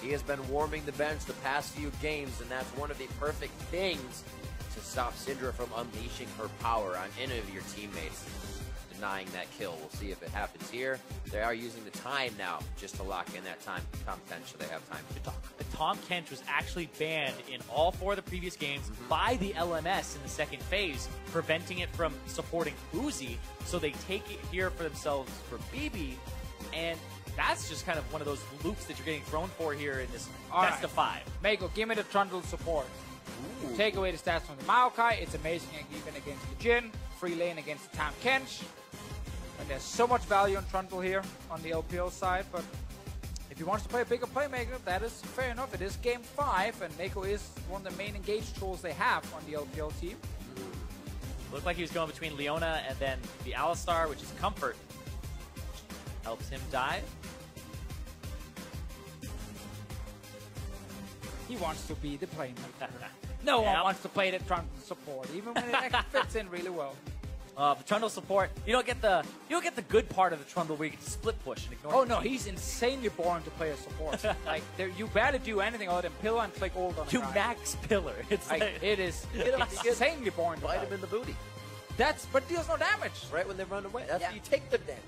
He has been warming the bench the past few games, and that's one of the perfect things to stop Syndra from unleashing her power on any of your teammates. Denying that kill. We'll see if it happens here. They are using the time now just to lock in that time. Tom Kench, so they have time to talk. Tom Kench was actually banned in all 4 of the previous games by the LMS in the second phase, preventing it from supporting Uzi. So they take it here for themselves for BB, and that's just kind of one of those loops that you're getting thrown for here in this best of 5. Mako, give me the Trundle support. Ooh. Take away the stats from the Maokai. It's amazing even against the Jin. Free lane against the Tom Kench. And there's so much value on Trundle here on the LPL side, but if he wants to play a bigger playmaker, that is fair enough. It is game 5, and Mako is one of the main engaged tools they have on the LPL team. Looked like he was going between Leona and then the Alistar, which is Comfort. Helps him dive. He wants to be the playmaker. No one wants to play the Trundle support, even when it actually fits in really well. The Trundle support, you don't get the good part of the Trundle where you get to split push and ignore. Oh no, he's insanely boring to play as support. Like you barely do anything other than pillar and click ult on the You guy. max pillar. It's like it is insanely boring to Bite play. him in the booty. But deals no damage. Right when they run away. That's when you take them then.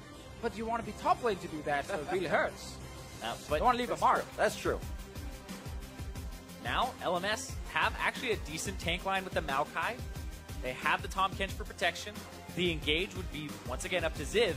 But you want to be top lane to do that, so it really hurts. But you want to leave a mark. That's true. Now, LMS have actually a decent tank line with the Maokai. They have the Tom Kench for protection. The engage would be, once again, up to Ziv.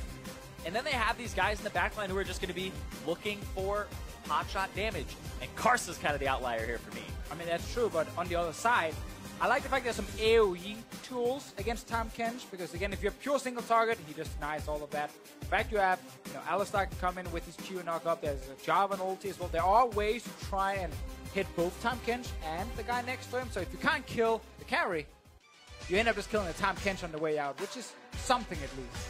And then they have these guys in the backline who are just going to be looking for hotshot damage. And Karsa's kind of the outlier here for me. I mean, that's true, but on the other side, I like the fact there's some AoE tools against Tom Kench, because again, if you're pure single target, he just denies all of that. In fact, you have, Alistar can come in with his Q knock up. There's a Jarvan ulti as well. There are ways to try and hit both Tom Kench and the guy next to him. So if you can't kill the carry, you end up just killing the Tom Kench on the way out, which is something at least.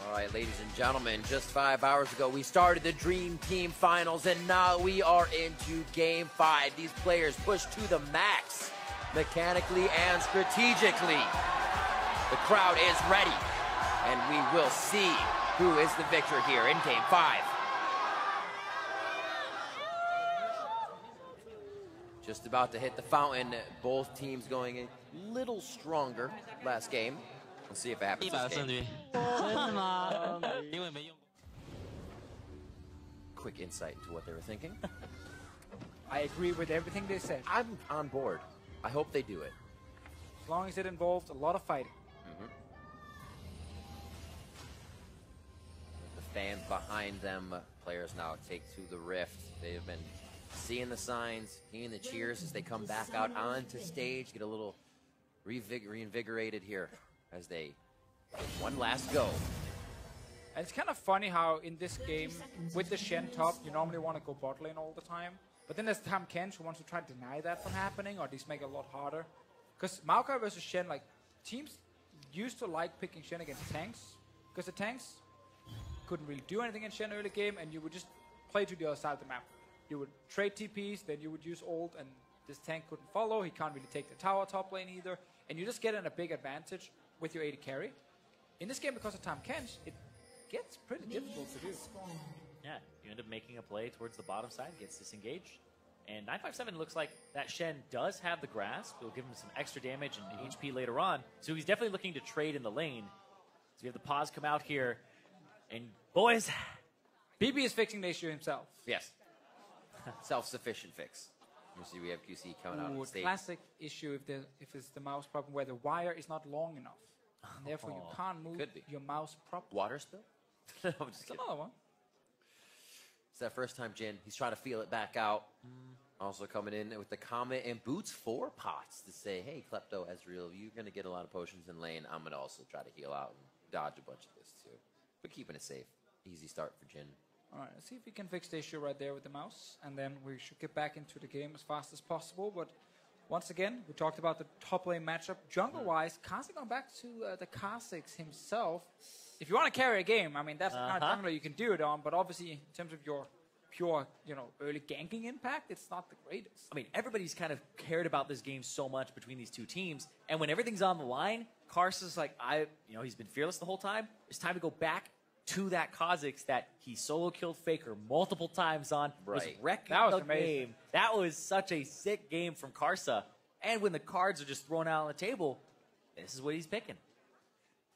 All right, ladies and gentlemen, just 5 hours ago, we started the Dream Team Finals, and now we are into Game 5. These players push to the max, mechanically and strategically. The crowd is ready, and we will see who is the victor here in Game 5. Just about to hit the fountain. Both teams going a little stronger last game. We'll see if it happens this game. Quick insight into what they were thinking. I agree with everything they said. I'm on board. I hope they do it. As long as it involves a lot of fighting. The fans behind them, players now take to the rift. They have been seeing the signs, hearing the cheers as they come back out onto stage, get a little reinvigorated here as they get one last go. And it's kind of funny how in this game, with the Shen top, you normally want to go bot lane all the time. But then there's Tom Kench who wants to try to deny that from happening, or at least make it a lot harder. Because Maokai versus Shen, like, teams used to like picking Shen against tanks, because the tanks couldn't really do anything in Shen early game, and you would just play to the other side of the map. You would trade TPs, then you would use ult, and this tank couldn't follow. He can't really take the tower top lane either. And you just get in a big advantage with your AD carry. In this game, because of Tom Kench, it gets pretty difficult to do. Yeah, you end up making a play towards the bottom side, gets disengaged. And 957 looks like that Shen does have the grasp. It'll give him some extra damage and HP later on. So he's definitely looking to trade in the lane. So we have the pause come out here. And boys, BB is fixing the issue himself. Yes. Self-sufficient fix. You see we have QC coming out on the stage. Classic issue if it's the mouse problem where the wire is not long enough. And therefore you can't move your mouse properly. Water spill? No, I'm just It's kidding. another one. It's that first time Jin. He's trying to feel it back out. Also coming in with the comment and boots 4 pots to say, hey, Klepto, Ezreal, you're going to get a lot of potions in lane. I'm going to also try to heal out and dodge a bunch of this too. But keeping it safe. Easy start for Jin. All right, let's see if we can fix the issue right there with the mouse. And then we should get back into the game as fast as possible. But once again, we talked about the top lane matchup. Jungle-wise, Kha'Zix going back to the Kha'Zix himself. If you want to carry a game, I mean, that's the kind of jungler you can do it on. But obviously, in terms of your pure, early ganking impact, it's not the greatest. I mean, everybody's kind of cared about this game so much between these two teams. And when everything's on the line, Karsa's like, he's been fearless the whole time. It's time to go back to that Kha'Zix that he solo killed Faker multiple times on. Was Right. wrecking That was the amazing. game. That was such a sick game from Karsa. And when the cards are just thrown out on the table, this is what he's picking.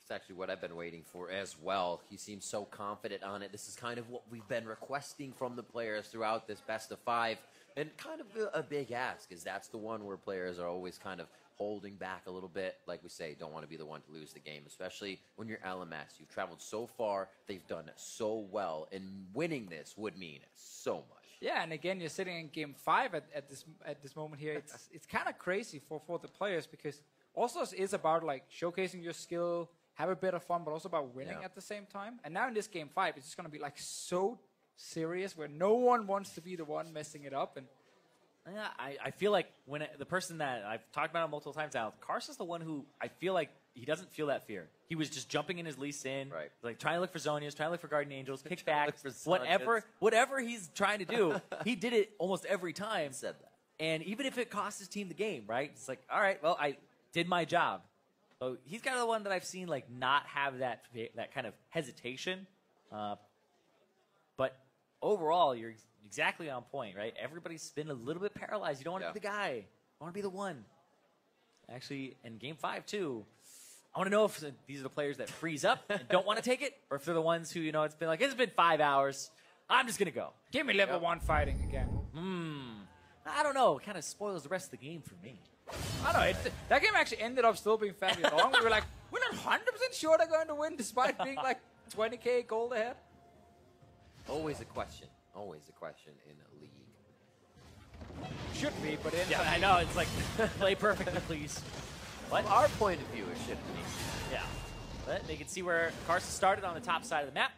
It's actually what I've been waiting for as well. He seems so confident on it. This is kind of what we've been requesting from the players throughout this best of 5. And kind of a big ask, is that's the one where players are always kind of holding back a little bit. Like we say, don't want to be the one to lose the game, especially when you're LMS. You've traveled so far. They've done so well. And winning this would mean so much. Yeah, and again, you're sitting in game 5 at this moment here. It's kind of crazy for the players, because also is about like showcasing your skill, have a bit of fun, but also about winning at the same time. And now in this game 5, it's just going to be like so serious, where no one wants to be the one messing it up. And Yeah, I feel like when the person that I've talked about it multiple times now, Karsa's the one who I feel like he doesn't feel that fear. He was just jumping in his Lee Sin, Right. like trying to look for Zonias, trying to look for Guardian Angels, Trying to kickback, look for whatever he's trying to do, he did it almost every time. Said that. And even if it cost his team the game, right? It's like, all right, well, I did my job. So he's kind of the one that I've seen like not have that kind of hesitation. But overall, you're exactly on point, right? Everybody's been a little bit paralyzed. You don't want to be the guy. You want to be the one. Actually, in game 5 too, I want to know if these are the players that freeze up and don't want to take it, or if they're the ones who, it's been 5 hours. I'm just gonna go. give me level 1 fighting again. I don't know. It kind of spoils the rest of the game for me. I don't know. That game actually ended up still being fairly long. We were like, we're not 100% sure they're going to win, despite being like 20k gold ahead. Always a question. Always a question in a league. Should be, but Yeah, I know. It's like, play perfectly, please. What? From our point of view, it shouldn't be. Yeah. But they can see where Karsa started on the top side of the map.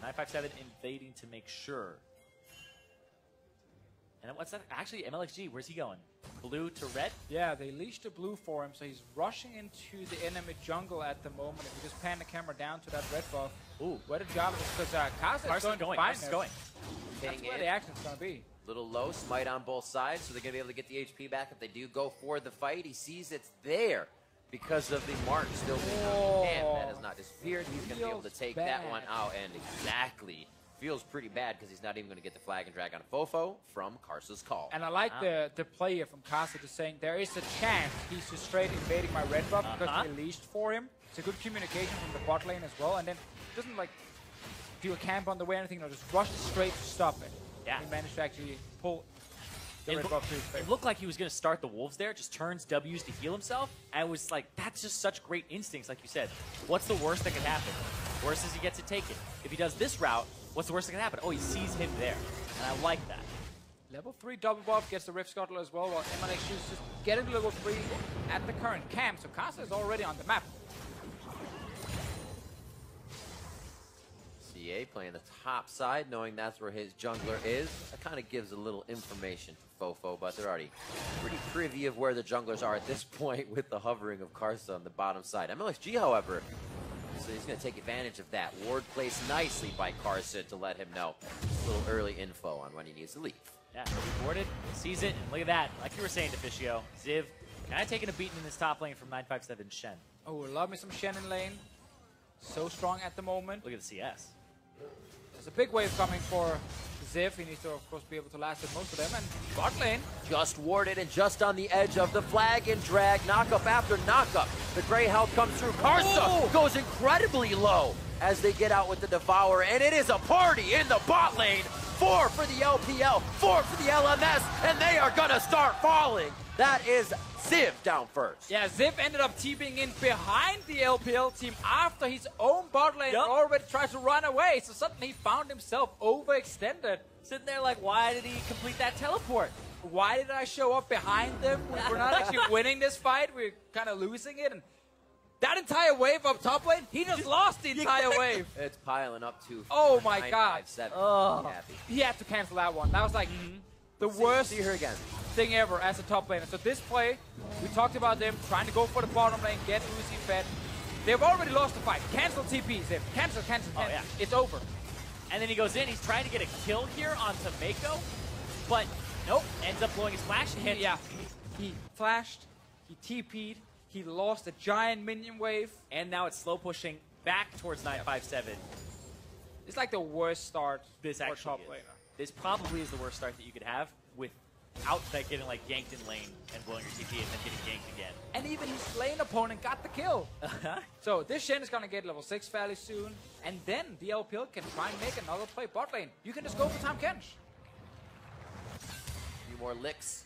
957 invading to make sure. And what's that? Actually, MLXG, where's he going? Blue to red? Yeah, they leashed the blue for him, so he's rushing into the enemy jungle at the moment. If you just pan the camera down to that red buff. Ooh. Where did Jarvis? Because Karsa's going. Karsa's going. That's Hitting where in. the action's going to be. Little low, smite on both sides, so they're going to be able to get the HP back if they do go for the fight. He sees it's there because of the mark still being on his hand. That has not disappeared. He's going to be able to take that one out, and exactly feels pretty bad because he's not even going to get the flag and drag on Fofo from Karsa's call. And I like the play here from Karsa just saying there is a chance he's just straight invading my red buff because they leashed for him. It's a good communication from the bot lane as well, and then doesn't like do a camp on the way or anything, or just rush straight to stop it. Yeah. He managed to actually pull the red buff to his face. It looked like he was going to start the Wolves there, just turns W's to heal himself. And it was like, that's just such great instincts, like you said. What's the worst that could happen? Worst is he gets to take it. If he does this route, what's the worst that can happen? Oh, he sees him there. And I like that. Level 3 double buff gets the Rift Scuttle as well, while MLX is just getting to level 3 at the current camp. So Karsa is already on the map. CA playing the top side, knowing that's where his jungler is. That kind of gives a little information to Fofo, but they're already pretty privy of where the junglers are at this point with the hovering of Karsa on the bottom side. MLXG, however, so he's going to take advantage of that. Ward placed nicely by Karsa to let him know a little early info on when he needs to leave. Yeah, he boarded, sees it, and look at that. Like you were saying, Deficio, Ziv kind of taking a beating in this top lane from 957 Shen. Oh, love me some Shen in lane. So strong at the moment. Look at the CS. There's a big wave coming for Ziv. He needs to, of course, be able to last with most of them. And bot lane. Just warded and just on the edge of the flag and drag. Knockup after knockup. The gray health comes through. Karsa goes incredibly low as they get out with the Devourer. And it is a party in the bot lane. 4 for the LPL, 4 for the LMS, and they are going to start falling. That is Ziv down first. Yeah, Ziv ended up TPing in behind the LPL team after his own bot lane already tried to run away. So suddenly he found himself overextended. Sitting there like, why did he complete that teleport? Why did I show up behind them? We're not actually winning this fight. We're kind of losing it. And that entire wave up top lane, he just lost the entire wave. It's piling up to Oh my god. 957. Oh. Happy. He had to cancel that one. That was like the worst See her again. thing ever as a top laner. So this play, we talked about them trying to go for the bottom lane, get Uzi fed. They've already lost the fight. Cancel TP, Ziv. Cancel. Yeah. It's over. And then he goes in, he's trying to get a kill here onto Mako, but nope, ends up blowing his flash and hit. Yeah. He flashed, he TP'd, he lost a giant minion wave. And now it's slow pushing back towards 957. It's like the worst start This for actually top is. laner. This probably is the worst start that you could have without that getting like ganked in lane and blowing your TP and then getting ganked again. And even his lane opponent got the kill. So this Shen is going to get level 6 fairly soon. And then the LPL can try and make another play bot lane. You can just go for Tahm Kench. A few more licks.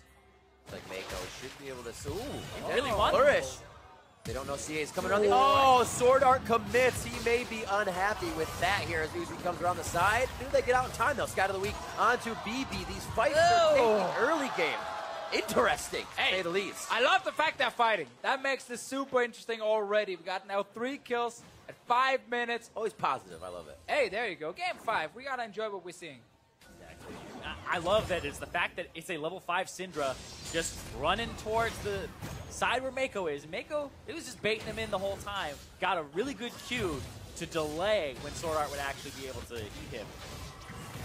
It's like Mako should be able to. Ooh, He really won. flourish. They don't know CA's coming around the. Oh, Sword Art commits. He may be unhappy with that here as Uzi comes around the side. Do they get out in time though? Scout of the week onto BB. These fights are taking early game. Interesting, to say the least. I love the fact they're fighting. That makes this super interesting already. We got now 3 kills at 5 minutes. Always positive. I love it. Hey, there you go. Game 5. We got to enjoy what we're seeing. Exactly. I love that it's the fact that it's a level 5 Syndra just running towards the side where Mako is. Mako, it was just baiting him in the whole time. Got a really good cue to delay when Sword Art would actually be able to eat him.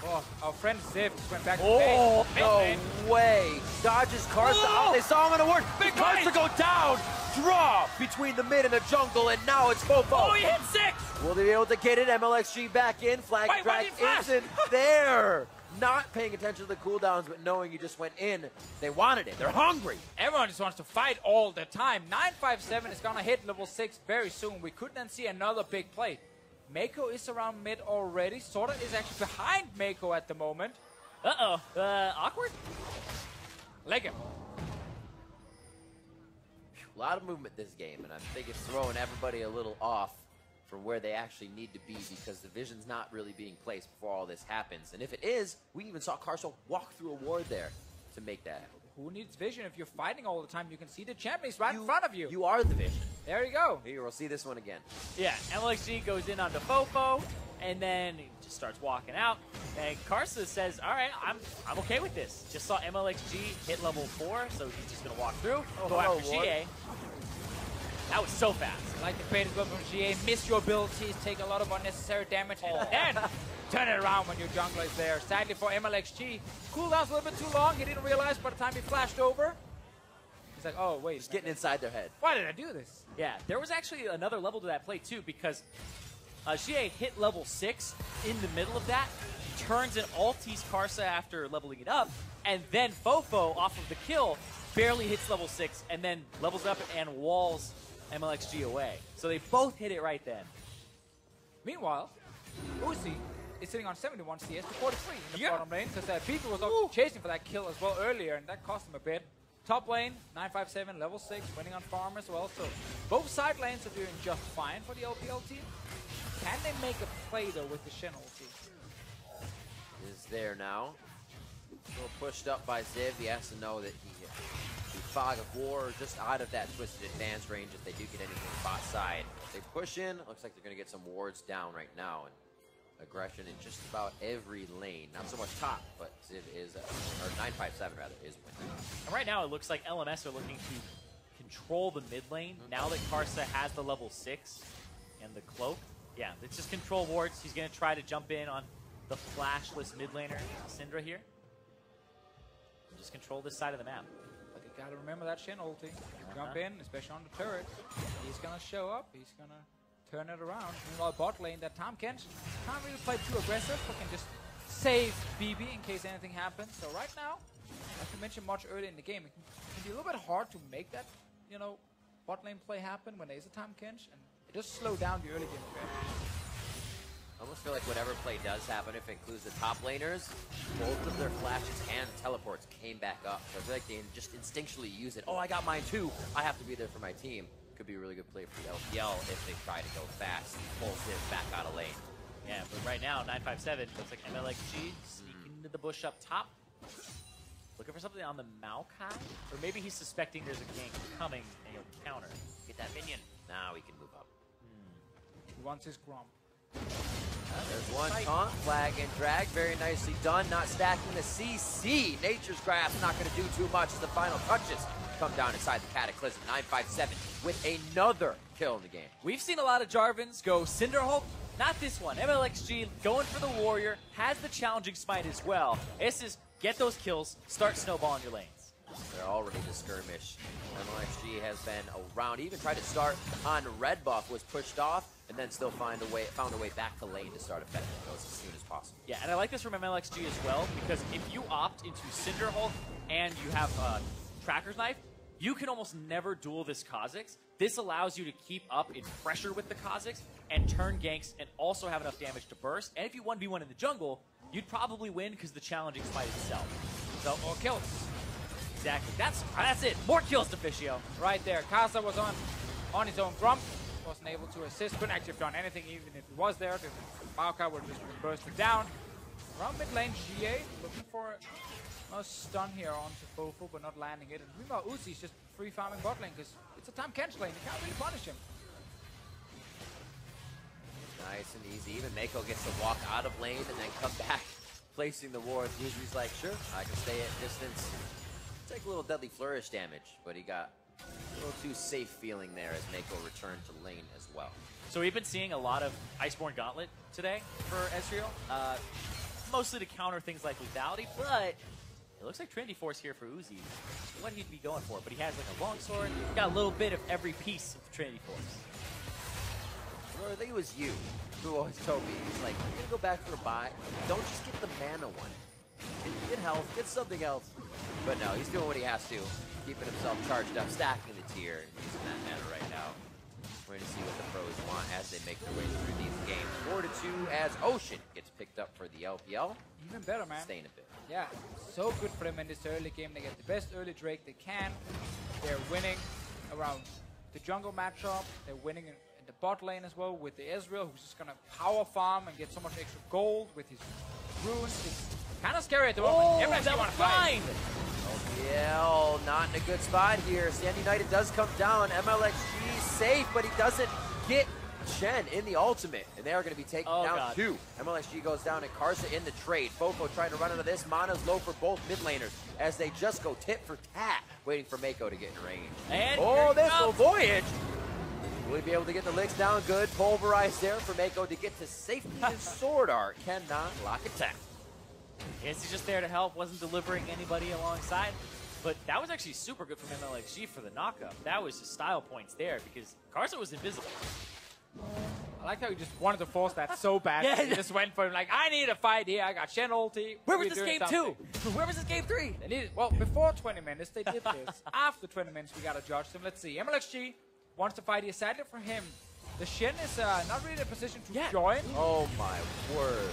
Oh, our friend Ziv just went back to Oh, base. no way. Dodges Karsa out. They saw him in a ward. Big Karsa fight. go down. Draw between the mid and the jungle, and now it's Fofo. Oh, he hit 6! Will they be able to get it? MLXG back in. Flag Wait, drag why did he flash? isn't there. Not paying attention to the cooldowns, but knowing you just went in. They wanted it. They're hungry. Everyone just wants to fight all the time. 957 is going to hit level 6 very soon. We could then see another big play. Mako is around mid already. Sword Art is actually behind Mako at the moment. Uh-oh. Awkward? Leg him. A lot of movement this game, and I think it's throwing everybody a little off from where they actually need to be because the vision's not really being placed before all this happens. And if it is, we even saw Karsa walk through a ward there to make that happen. Who needs vision? If you're fighting all the time, you can see the champions right in front of you. You are the vision. There you go. Here, we'll see this one again. Yeah, MLXG goes in onto Fofo, and then he just starts walking out. And Karsa says, all right, I'm okay with this. Just saw MLXG hit level 4, so he's just going to walk through, go hello, after Ward. GA. That was so fast. Like the fade as well from GA. Miss your abilities, take a lot of unnecessary damage, and then turn it around when your jungler is there. Sadly for MLXG, cooldown's a little bit too long. He didn't realize by the time he flashed over. He's like, oh, wait. Just getting inside their head. Why did I do this? Yeah, there was actually another level to that play, too, because GA hit level 6 in the middle of that, turns and ulties Karsa after leveling it up, and then Fofo, off of the kill, barely hits level 6, and then levels up and walls MLXG away. So they both hit it right then. Meanwhile, Uzi is sitting on 71 CS to 43 in the Yeah. bottom lane because Beaker was chasing for that kill as well earlier, and that cost him a bit. Top lane, 957, level 6, winning on farm as well. So both side lanes are doing just fine for the LPL team. Can they make a play, though, with the Shen ulti? Is there now. A little pushed up by Ziv. He has to know that the Fog of War just out of that twisted advance range if they do get anything bot side. They push in. Looks like they're going to get some wards down right now. And aggression in just about every lane. Not so much top, but Ziv is, or 957 rather, is winning. And right now it looks like LMS are looking to control the mid lane. Now that Karsa has the level 6 and the cloak. Yeah, it's just control wards. He's going to try to jump in on the flashless mid laner, Syndra here. And just control this side of the map. But you gotta remember that Shen ulti. Jump in, especially on the turret. He's gonna show up. He's gonna turn it around. Meanwhile, bot lane, that Tahm Kench can't really play too aggressive, but can just save BB in case anything happens. So right now, like you mentioned much earlier in the game, it can be a little bit hard to make that, you know, bot lane play happen when there's a Tahm Kench, and it does slow down the early game a bit. I almost feel like whatever play does happen, if it includes the top laners, both of their flashes and teleports came back up. So I feel like they just instinctually use it. Oh, I got mine too. I have to be there for my team. Could be a really good play for the LPL if they try to go fast. Pull Ziv back out of lane. Yeah, but right now, 957, looks like MLXG sneaking into the bush up top. Looking for something on the Maokai? Or maybe he's suspecting there's a gank coming and he'll counter. Get that minion. Now we can move up. He wants his Grump. There's one taunt, flag and drag, very nicely done, not stacking the CC. Nature's Grasp not going to do too much as the final touches come down inside the Cataclysm. 957 with another kill in the game. We've seen a lot of Jarvans go Cinderhulk. Not this one. MLXG going for the Warrior, has the challenging smite as well. This is get those kills, start snowballing your lanes. They're all ready to skirmish. MLXG has been around. He even tried to start on red buff, was pushed off, and then still found a way back to lane to start affecting those as soon as possible. Yeah, and I like this from MLXG as well, because if you opt into Cinder Hulk and you have Tracker's Knife, you can almost never duel this Kha'Zix. This allows you to keep up in pressure with the Kha'Zix and turn ganks and also have enough damage to burst. And if you 1v1 in the jungle, you'd probably win because the challenging fight itself. So, more kills. Exactly. That's it. More kills to Fischio. Right there. Kaza was on his own grump. Wasn't able to assist. Couldn't actually have done anything even if he was there. The Maokai would just been bursted down. Around mid lane, GA looking for a stun here onto Fofo, but not landing it. And meanwhile, Uzi's just free farming bot lane because it's a time cancel lane. You can't really punish him. Nice and easy. Even Mako gets to walk out of lane and then come back, placing the ward. Uzi's like, sure, I can stay at distance. Take a little deadly flourish damage, but he got a little too safe feeling there as Mako returned to lane as well. So we've been seeing a lot of Iceborne Gauntlet today for Ezreal, mostly to counter things like lethality, but it looks like Trinity Force here for Uzi. What he'd be going for, but he has like a longsword. Got a little bit of every piece of the Trinity Force. Well, I think it was you who always told me, he's like, you're gonna go back for a buy. Don't just get the mana one. Get health, get something else. But no, he's doing what he has to, keeping himself charged up, stacking the tier, and using that mana right now. We're going to see what the pros want as they make their way through these games. 4-2 as Ocean gets picked up for the LPL. Even better, man. Staying a bit. Yeah, so good for them in this early game. They get the best early Drake they can. They're winning around the jungle matchup. They're winning in the bot lane as well with the Ezreal, who's just going to power farm and get so much extra gold with his runes. It's kind of scary at the moment. Oh, Everyone's that was fine! LPL not in a good spot here. Stand United does come down. MLXG safe, but he doesn't get Shen in the ultimate, and they are going to be taken down too. MLXG goes down, and Karsa in the trade. Fofo trying to run into this. Mana's low for both mid laners as they just go tit for tat, waiting for Mako to get in range. And this will Voyage. Will he be able to get the licks down? Good. Pulverized there for Mako to get to safety. His sword art cannot lock it down. Yes, he's just there to help. Wasn't delivering anybody alongside. But that was actually super good from MLXG for the knockup. That was just style points there because Karsa was invisible. I like how he just wanted to force that so bad. Yeah. He just went for him like, I need a fight here. I got Shen ulti. Where was this game 2? Where was this game 3? They needed, well, before 20 minutes, they did this. After 20 minutes, we got to judge them. Let's see. MLXG wants to fight here. Sadly for him, the Shen is not really in a position to join. Oh my word.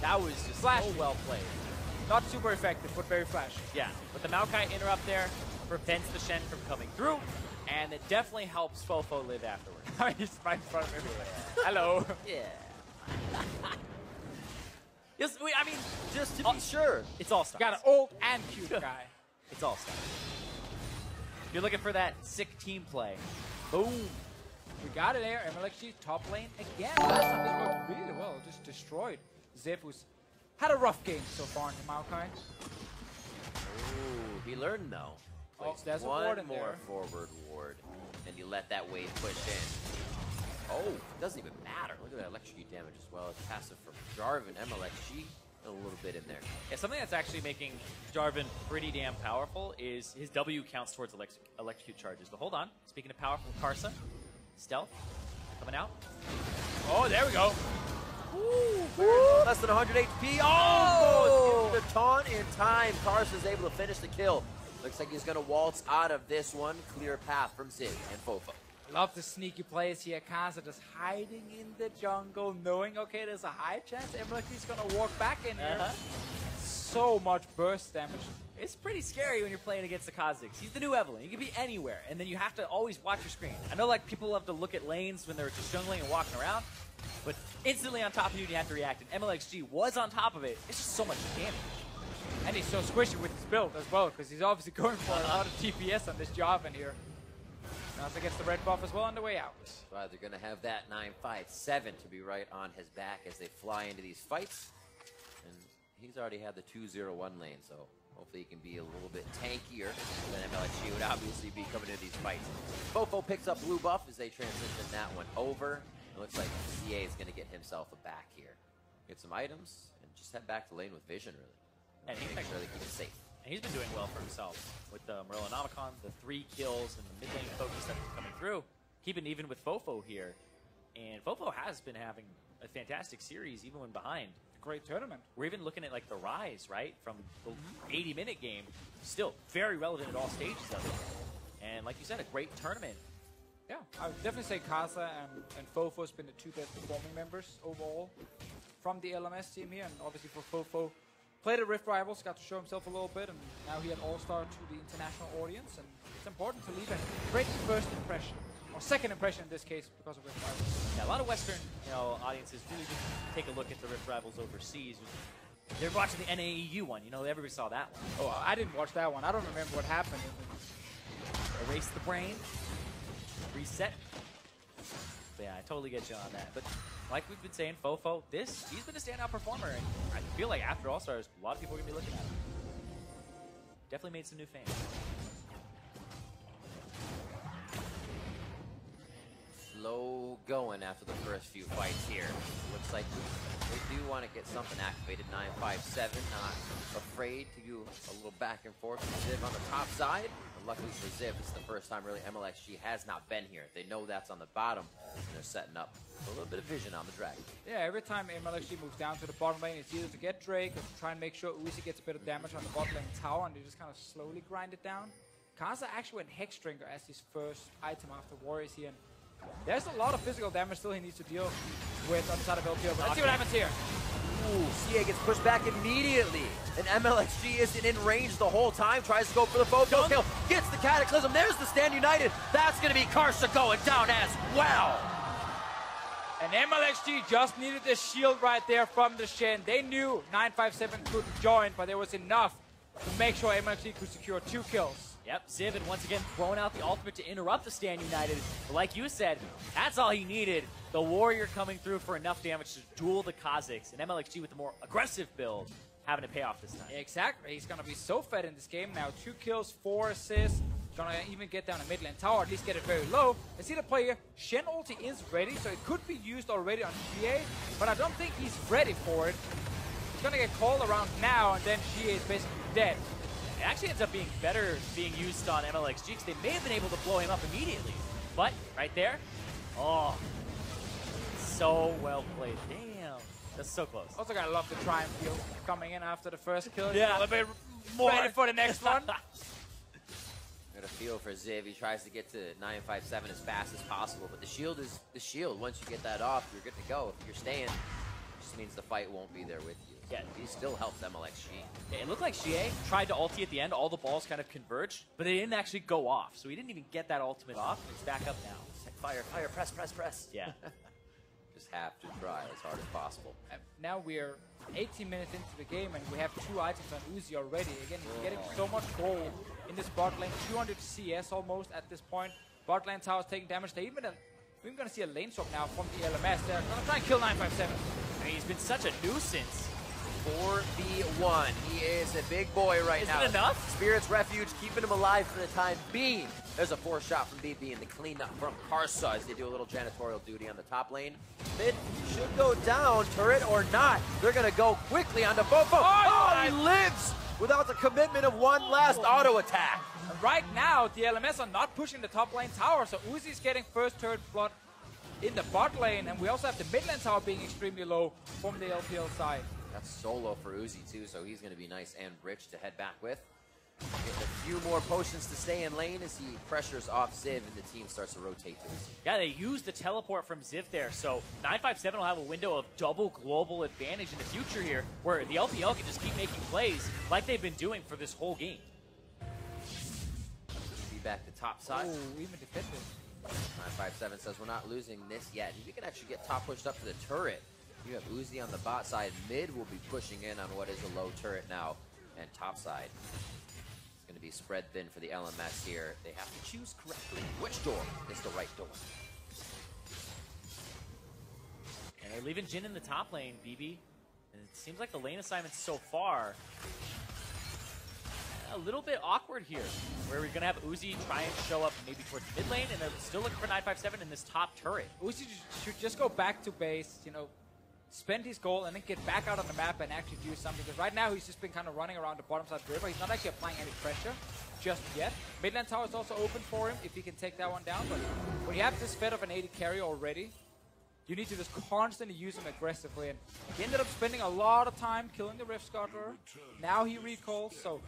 That was just so well played. Not super effective, but very flashy. Yeah, but the Maokai interrupt there prevents the Shen from coming through, and it definitely helps Fofo live afterwards. He's right in front of me. Hello. Yeah. Yes, I mean, just to be sure. It's all stars. Got an old and cute guy. It's all stars. You're looking for that sick team play. Boom. We got it there. MLXG top lane again. Last time this worked really well. Just destroyed Zip, who's had a rough game so far in the Maokai. Ooh, he learned though. Oh, there's one a ward in more there. forward ward, and you let that wave push in. Oh, it doesn't even matter. Look at that electrocute damage as well. It's passive from Jarvan, MLXG, a little bit in there. Yeah, something that's actually making Jarvan pretty damn powerful is his W counts towards electrocute charges. But hold on, speaking of powerful, Karsa, stealth, coming out. Oh, there we go. Ooh, less than 100 HP. Oh! The taunt in time. Karsa's able to finish the kill. Looks like he's going to waltz out of this one. Clear path from Zig and Fofo. Love the sneaky plays here. Kaza just hiding in the jungle, knowing, okay, there's a high chance MLXG's going to walk back in here. So much burst damage. It's pretty scary when you're playing against the Kha'Zix. He's the new Evelyn. He can be anywhere, and then you have to always watch your screen. I know like people love to look at lanes when they're just jungling and walking around, but instantly on top of you, you have to react. And MLXG was on top of it. It's just so much damage. And he's so squishy with his build as well, because he's obviously going for a lot of TPS on this Jarvan here. Also gets the red buff as well on the way out. So they're going to have that 9 fight, 7 to be right on his back as they fly into these fights. And he's already had the 2-0-1 lane, so hopefully he can be a little bit tankier than MLXG would obviously be coming into these fights. Fofo picks up blue buff as they transition that one over. It looks like CA is going to get himself a back here. Get some items and just head back to lane with vision, really. And make sure they keep it safe. And he's been doing well for himself with the Morellonomicon, the 3 kills, and the mid lane focus that's coming through. Keeping even with Fofo here. And Fofo has been having a fantastic series even when behind. Great tournament. We're even looking at like the rise, right? From the 80-minute game. Still very relevant at all stages of it. And like you said, a great tournament. Yeah, I would definitely say Kaza and Fofo has been the 2 best performing members overall from the LMS team here. And obviously for Fofo, played at Rift Rivals, got to show himself a little bit, and now he had All-Star to the international audience. And it's important to leave a great first impression, or second impression in this case, because of Rift Rivals. Yeah, a lot of Western, audiences really just take a look at the Rift Rivals overseas. They're watching the NAEU one. Everybody saw that one. Oh, I didn't watch that one. I don't remember what happened. Erase the brain. Reset. But yeah, I totally get you on that. But like we've been saying, Fofo, he's been a standout performer. And I feel like after All-Stars, a lot of people are going to be looking at him. Definitely made some new fame. Slow going after the first few fights here. Looks like they do want to get something activated. 957, not afraid to do a little back and forth with Ziv on the top side. But luckily for Ziv, it's the first time really MLXG has not been here. They know that's on the bottom, and they're setting up a little bit of vision on the dragon. Yeah, every time MLXG moves down to the bottom lane, it's either to get Drake or to try and make sure Uzi gets a bit of damage on the bottom lane tower, and they just kind of slowly grind it down. Kaza actually went Hex Drinker as his first item after Warriors here. And there's a lot of physical damage still he needs to deal with on the side of LPO, but let's see what happens here. Ooh, CA gets pushed back immediately. And MLXG isn't in range the whole time. Tries to go for the Fofo kill. Gets the Cataclysm. There's the Stand United. That's going to be Karsa going down as well. And MLXG just needed the shield right there from the Shen. They knew 957 couldn't join, but there was enough to make sure MLXG could secure 2 kills. Yep, Ziv and once again throwing out the ultimate to interrupt the Stand United. But like you said, that's all he needed. The Warrior coming through for enough damage to duel the Kazakhs. And MLXG with the more aggressive build having to pay off this time. Exactly. He's going to be so fed in this game now. 2 kills, 4 assists. Going to even get down a mid lane tower, at least get it very low. Let's see the play here. Shen ulti is ready, so it could be used already on GA, but I don't think he's ready for it. He's going to get called around now, and then GA is basically dead. It actually ends up being better being used on MLXG because they may have been able to blow him up immediately. But right there, oh, so well played. Damn, that's so close. Also gotta love the Triumph field coming in after the first kill. Yeah, a little bit more ready for the next one. Got a feel for Ziv. He tries to get to 957 as fast as possible, but the shield is the shield. Once you get that off, you're good to go. If you're staying, it just means the fight won't be there with you. Yeah, he still helps MLXG. Yeah, it looked like GA tried to ulti at the end. All the balls kind of converged, but they didn't actually go off. So he didn't even get that ultimate off. It's back up now. It's like fire, fire, press, press, press. Yeah. Just have to try as hard as possible. Now we're 18 minutes into the game, and we have 2 items on Uzi already. Again, he's getting so much gold in this bot lane. 200 CS almost at this point. Bot lane tower's taking damage. We're even going to see a lane swap now from the LMS. They're going to try and kill 957. I mean, he's been such a nuisance. 4v1. He is a big boy right now. Is it enough? Spirit's Refuge keeping him alive for the time being. There's a 4 shot from BB and the cleanup from Karsa as they do a little janitorial duty on the top lane. Mid should go down, turret or not. They're going to go quickly onto Fofo. Oh, he lives without the commitment of one last auto attack. Right now, the LMS are not pushing the top lane tower, so Uzi's getting first turret blood in the bot lane, and we also have the mid lane tower being extremely low from the LPL side. That's solo for Uzi too, so he's going to be nice and rich to head back with. Getting a few more potions to stay in lane as he pressures off Ziv and the team starts to rotate to Uzi. Yeah, they used the teleport from Ziv there, so 957 will have a window of double global advantage in the future here, where the LPL can just keep making plays like they've been doing for this whole game. Be back to top side. Oh, even defended. 957 says we're not losing this yet. We can actually get top pushed up to the turret. You have Uzi on the bot side. Mid will be pushing in on what is a low turret now. And top side is going to be spread thin for the LMS here. They have to choose correctly which door is the right door. And they're leaving Jin in the top lane, BB. And it seems like the lane assignments so far a little bit awkward here, where we're going to have Uzi try and show up maybe towards mid lane, and they're still looking for 957 in this top turret. Uzi should just go back to base, spend his gold, and then get back out on the map and actually do something. Because right now he's just been kind of running around the bottom side of the river. He's not actually applying any pressure just yet. Mid lane tower is also open for him if he can take that one down. But when you have this fed of an 80 carry already, you need to just constantly use him aggressively. And he ended up spending a lot of time killing the Rift Scuttler. Now he recalls, so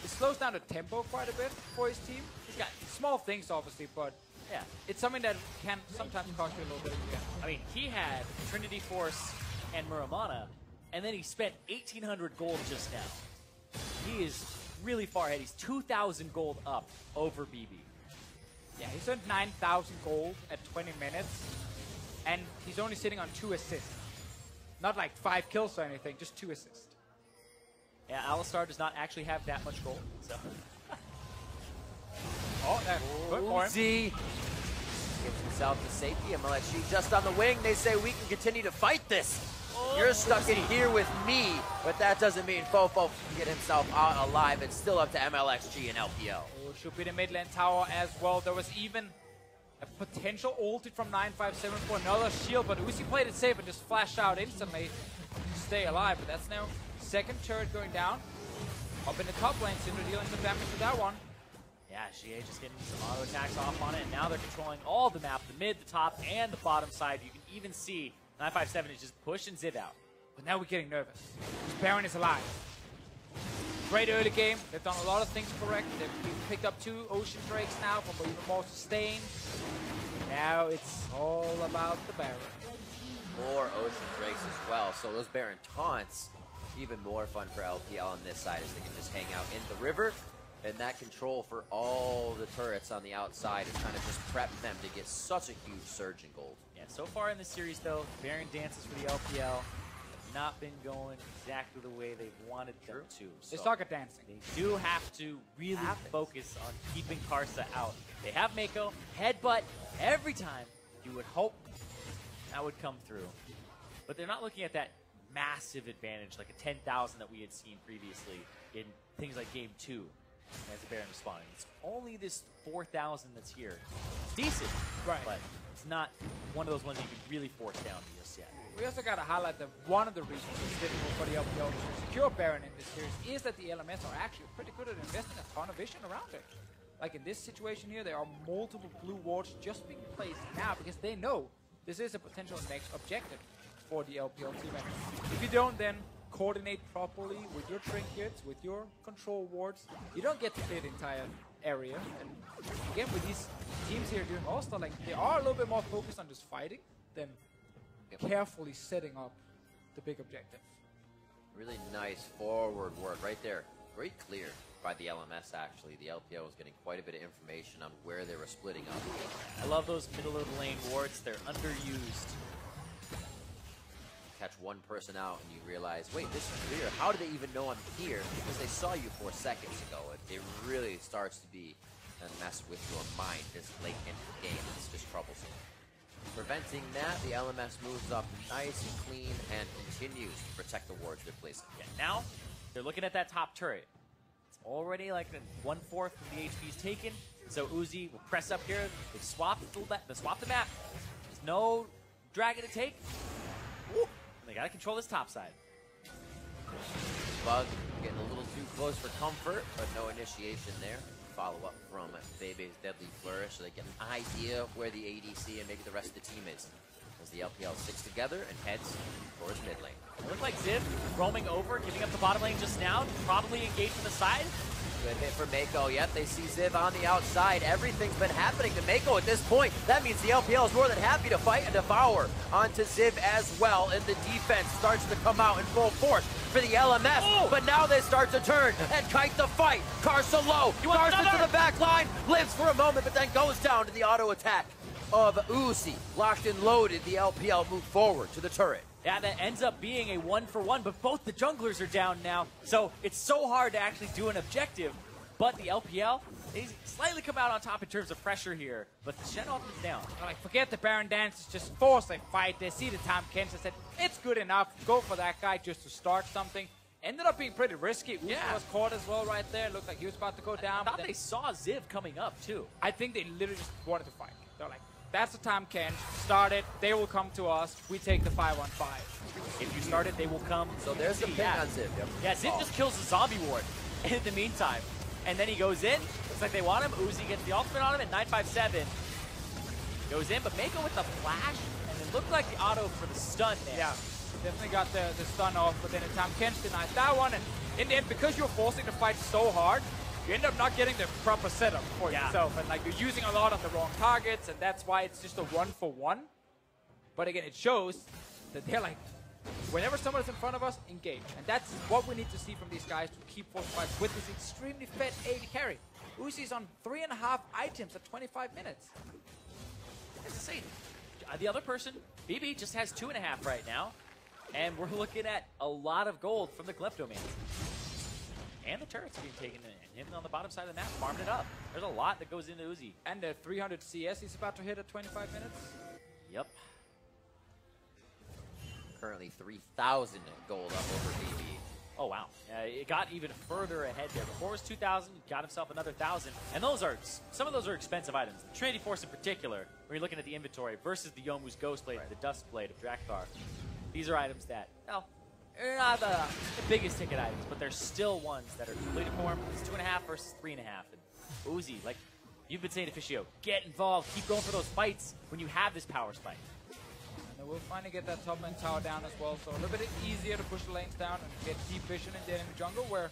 it slows down the tempo quite a bit for his team. He's got small things, obviously, but yeah, it's something that can sometimes cost you a little bit of the game. I mean, he had Trinity Force and Muramana, and then he spent 1,800 gold just now. He is really far ahead. He's 2,000 gold up over BB. Yeah, he spent 9,000 gold at 20 minutes, and he's only sitting on 2 assists. Not like 5 kills or anything, just 2 assists. Yeah, Alistar does not actually have that much gold, so. Oh, that's good for him. Uzi gives himself to safety. MLXG just on the wing. They say we can continue to fight this. You're stuck in here with me, but that doesn't mean Fofo can get himself out alive. It's still up to MLXG and LPL. Oh, should be the mid lane tower as well. There was even a potential ulti from 957 for another shield, but Uzi played it safe and just flashed out instantly to stay alive. But that's now second turret going down. Up in the top lane, Syndra dealing some damage to that one. Yeah, GA just getting some auto attacks off on it, and now they're controlling all the map, the mid, the top, and the bottom side. You can even see 957 is just pushing Ziv out. But now we're getting nervous. Baron is alive. Great early game. They've done a lot of things correct. They've picked up 2 Ocean Drakes now from even more sustain. Now it's all about the Baron. More Ocean Drakes as well. So those Baron taunts, even more fun for LPL on this side as they can just hang out in the river. And that control for all the turrets on the outside is kind of just prep them to get such a huge surge in gold. Yeah, so far in the series, though, Baron dances for the LPL have not been going exactly the way they wanted them to. So they suck at dancing. They do have to really focus on keeping Karsa out. They have Mako, headbutt every time. You would hope that would come through. But they're not looking at that massive advantage, like a 10,000 that we had seen previously in things like Game 2. As the Baron responding. It's only this 4,000 that's here. It's decent, right? But it's not one of those ones you can really force down just yet. We also got to highlight that one of the reasons it's difficult for the LPL to secure Baron in this series is that the LMS are actually pretty good at investing a ton of vision around it. Like in this situation here, there are multiple blue wards just being placed now because they know this is a potential next objective for the LPL team. And if you don't then coordinate properly with your trinkets, with your control wards, you don't get to clear the entire area. And again, with these teams here doing All-Star, like they are a little bit more focused on just fighting than carefully setting up the big objective. Really nice forward work right there. Great clear by the LMS actually. The LPL was getting quite a bit of information on where they were splitting up. I love those middle of the lane wards. They're underused. Catch one person out and you realize, wait, this is clear. How do they even know I'm here? Because they saw you 4 seconds ago. It really starts to be a mess with your mind this late in the game. It's just troublesome. Preventing that, the LMS moves up nice and clean and continues to protect the wards they're placing. Yeah, now they're looking at that top turret. It's already like 1/4 of the HP's taken. So Uzi will press up here. They swap the map. There's no dragon to take. Woo. They gotta control this top side. Bug getting a little too close for comfort, but no initiation there. Follow up from Bebe's Deadly Flourish so they get an idea of where the ADC and maybe the rest of the team is. As the LPL sticks together and heads towards mid lane. It looked like Ziv roaming over, giving up the bottom lane just now, probably engaged from the side. Good hit for Mako. Yep, they see Ziv on the outside. Everything's been happening to Mako at this point. That means the LPL is more than happy to fight and devour onto Ziv as well. And the defense starts to come out in full force for the LMS. Oh! But now they start to turn and kite the fight. Karsa low. Karsa to the back line. Lives for a moment, but then goes down to the auto attack of Uzi. Locked and loaded, the LPL move forward to the turret. Yeah, that ends up being a 1-for-1, but both the junglers are down now. So it's so hard to actually do an objective. But the LPL, they slightly come out on top in terms of pressure here. But the Shen ultimate is down. Like, forget the Baron dance, just force a fight. They see the time Kensha said, it's good enough. Go for that guy just to start something. Ended up being pretty risky. Uzi was caught as well right there. Looked like he was about to go down. I thought they saw Ziv coming up, too. I think they literally just wanted to fight. They're like, That's the time Kench. Start it. They will come to us. We take the 5-on-5. If you start it, they will come. So there's the ping on Ziv. Yep. Yeah, Ziv just kills the zombie ward in the meantime. And then he goes in. Looks like they want him. Uzi gets the ultimate on him at 957. Goes in, but Mako with the flash. And it looked like the auto for the stun there. Yeah, definitely got the stun off, but then in time Kench denies that one. And in the end, because you're forcing the fight so hard, you end up not getting the proper setup for yourself. And like you're using a lot of the wrong targets, and that's why it's just a 1-for-1. But again, it shows that they're like, whenever someone is in front of us, engage. And that's what we need to see from these guys to keep forcing fights with this extremely fed AD carry. Uzi's on 3.5 items at 25 minutes. It's insane. The other person, BB, just has 2.5 right now. And we're looking at a lot of gold from the Kleptomans. And the turrets being taken in. Him on the bottom side of the map, farming it up. There's a lot that goes into Uzi. And the 300 CS he's about to hit at 25 minutes. Yep. Currently 3,000 gold up over BB. Oh, wow. It got even further ahead there. Before it was 2,000, got himself another 1,000. And those are, some of those are expensive items. The Trinity Force in particular, when you're looking at the inventory, versus the Yomu's Ghost Blade, the Dust Blade of Drakthar. These are items that, well, they're not the biggest ticket items, but they're still ones that are completely formed. It's 2.5 versus 3.5. And Uzi, like you've been saying, Officio, get involved. Keep going for those fights when you have this power spike. And we'll finally get that top lane tower down as well, so a little bit easier to push the lanes down and get deep vision in the enemy jungle, where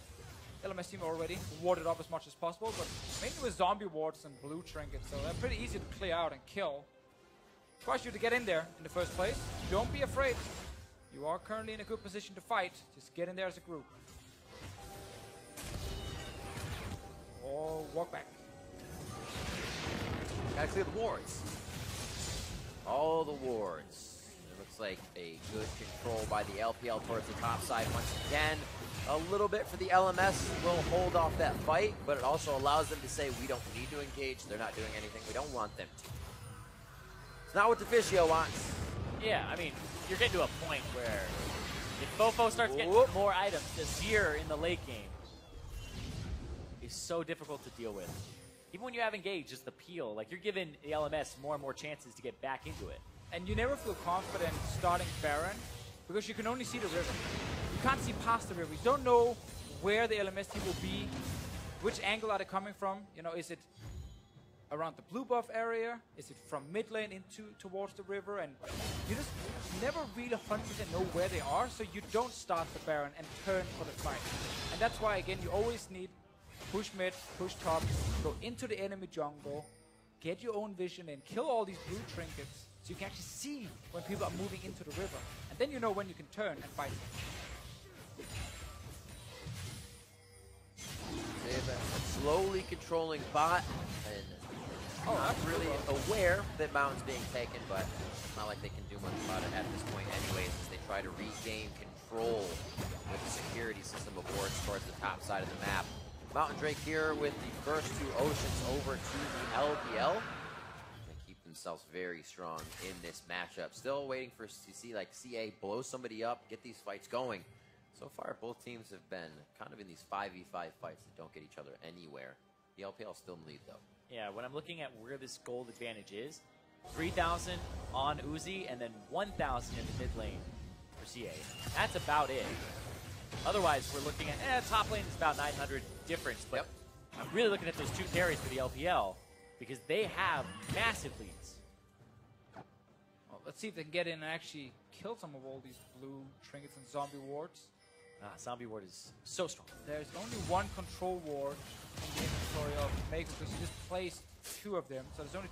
LMS team already warded up as much as possible, but mainly with zombie wards and blue trinkets, so they're pretty easy to clear out and kill. Requires you to get in there in the first place. Don't be afraid. You are currently in a good position to fight. Just get in there as a group. Or walk back. Gotta clear the wards. All the wards. It looks like a good control by the LPL towards the top side once again. A little bit for the LMS will hold off that fight, but it also allows them to say, we don't need to engage. They're not doing anything. We don't want them to. It's not what the Officio wants. Yeah, I mean, you're getting to a point where if Fofo starts getting more items, Azir in the late game is so difficult to deal with. Even when you have engaged, just the peel, like you're giving the LMS more and more chances to get back into it. And you never feel confident starting Baron because you can only see the river. You can't see past the river. You don't know where the LMS team will be, which angle are they coming from. You know, is it around the blue buff area? Is it from mid lane towards the river? And you just never really 100% know where they are, so you don't start the Baron and turn for the fight. And that's why, again, you always need push mid, push top, go into the enemy jungle, get your own vision in, kill all these blue trinkets, so you can actually see when people are moving into the river. And then you know when you can turn and fight them. They've been slowly controlling bot and not really aware that Mountain's being taken, but it's not like they can do much about it at this point anyways, as they try to regain control with the security system of wards towards the top side of the map. Mountain Drake here with the first 2 oceans over to the LPL. They keep themselves very strong in this matchup. Still waiting for to see like CA blow somebody up, get these fights going. So far, both teams have been kind of in these 5v5 fights that don't get each other anywhere. The LPL still in the lead though. Yeah, when I'm looking at where this gold advantage is, 3,000 on Uzi and then 1,000 in the mid lane for CA. That's about it. Otherwise, we're looking at top lane is about 900 difference, but I'm really looking at those 2 carries for the LPL because they have massive leads. Well, let's see if they can get in and actually kill some of all these blue trinkets and zombie wards. Zombie ward is so strong. There's only 1 control ward in the inventory of Mako because he just placed 2 of them. So there's only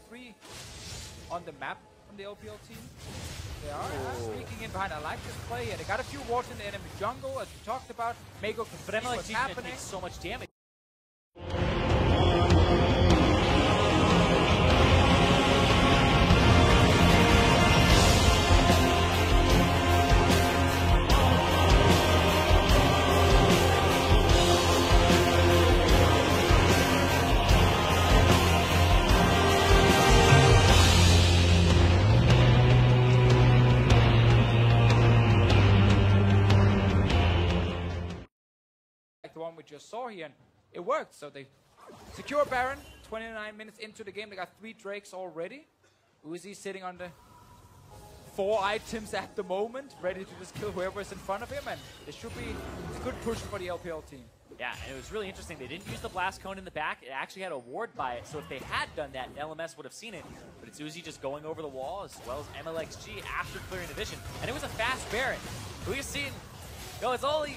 3 on the map from the LPL team. They are sneaking in behind. I like this play. Yeah, they got a few wards in the enemy jungle, as we talked about. Mako can see what's happening. Takes so much damage. The one we just saw here, and it worked. So they secure Baron, 29 minutes into the game. They got 3 Drakes already. Uzi sitting on the 4 items at the moment, ready to just kill whoever's in front of him, and it should be a good push for the LPL team. Yeah, and it was really interesting. They didn't use the blast cone in the back. It actually had a ward by it, so if they had done that, LMS would have seen it. But it's Uzi just going over the wall, as well as MLXG after clearing the vision. And it was a fast Baron. We've seen, it's only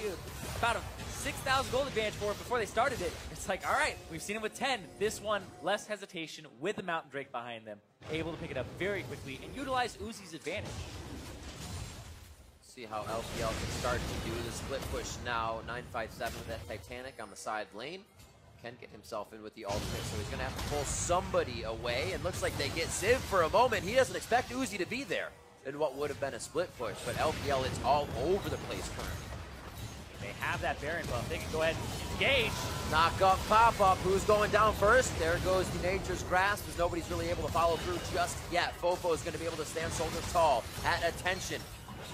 about a 6,000 gold advantage for it before they started it. It's like, all right, we've seen him with 10. This one, less hesitation with the Mountain Drake behind them. Able to pick it up very quickly and utilize Uzi's advantage. See how LPL can start to do the split push now. 957 with that Titanic on the side lane. Can get himself in with the ultimate, so he's going to have to pull somebody away. And looks like they get Ziv for a moment. He doesn't expect Uzi to be there in what would have been a split push, but LPL is all over the place currently. They have that Baron buff. They can go ahead and engage. Knock up, pop up. Who's going down first? There goes the Nature's Grasp, as nobody's really able to follow through just yet. Fofo is going to be able to stand shoulder tall at attention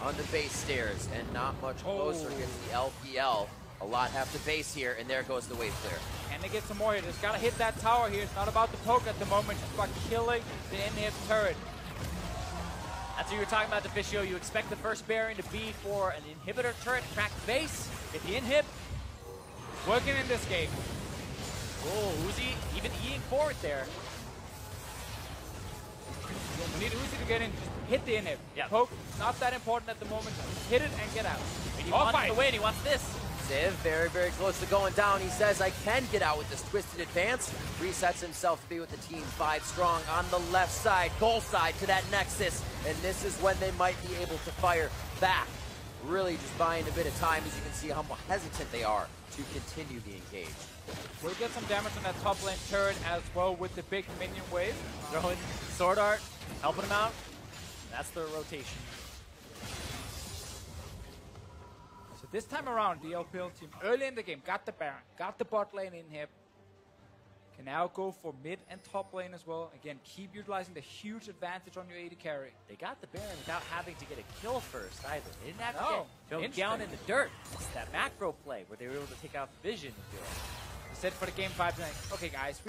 on the base stairs, and not much closer gets the LPL. A lot have to base here, and there goes the wave clear. And they get some more here. Just gotta hit that tower here. It's not about the poke at the moment. It's about killing the inhib turret. That's what you were talking about, Deficio. You expect the first Baron to be for an inhibitor turret, crack the base, get the inhib. Working in this game. Oh, Uzi even eating forward there. We need Uzi to get in. Just hit the inhib. Yeah. Poke, not that important at the moment. Hit it and get out. And he wants to win. He wants this. Ziv very, very close to going down. He says, I can get out with this twisted advance. Resets himself to be with the team 5 strong on the left side, goal side to that Nexus. And this is when they might be able to fire back. Really just buying a bit of time, as you can see how hesitant they are to continue the engage. We'll get some damage on that top lane turret as well with the big minion wave. Throwing Sword Art, helping him out. That's the rotation. So this time around, the LPL team early in the game got the Baron, got the bot lane inhib. Can now go for mid and top lane as well. Again, keep utilizing the huge advantage on your AD carry. They got the Baron without having to get a kill first either. They didn't have to get down in the dirt. It's that macro play where they were able to take out the vision. I said for the game 5 tonight, okay guys,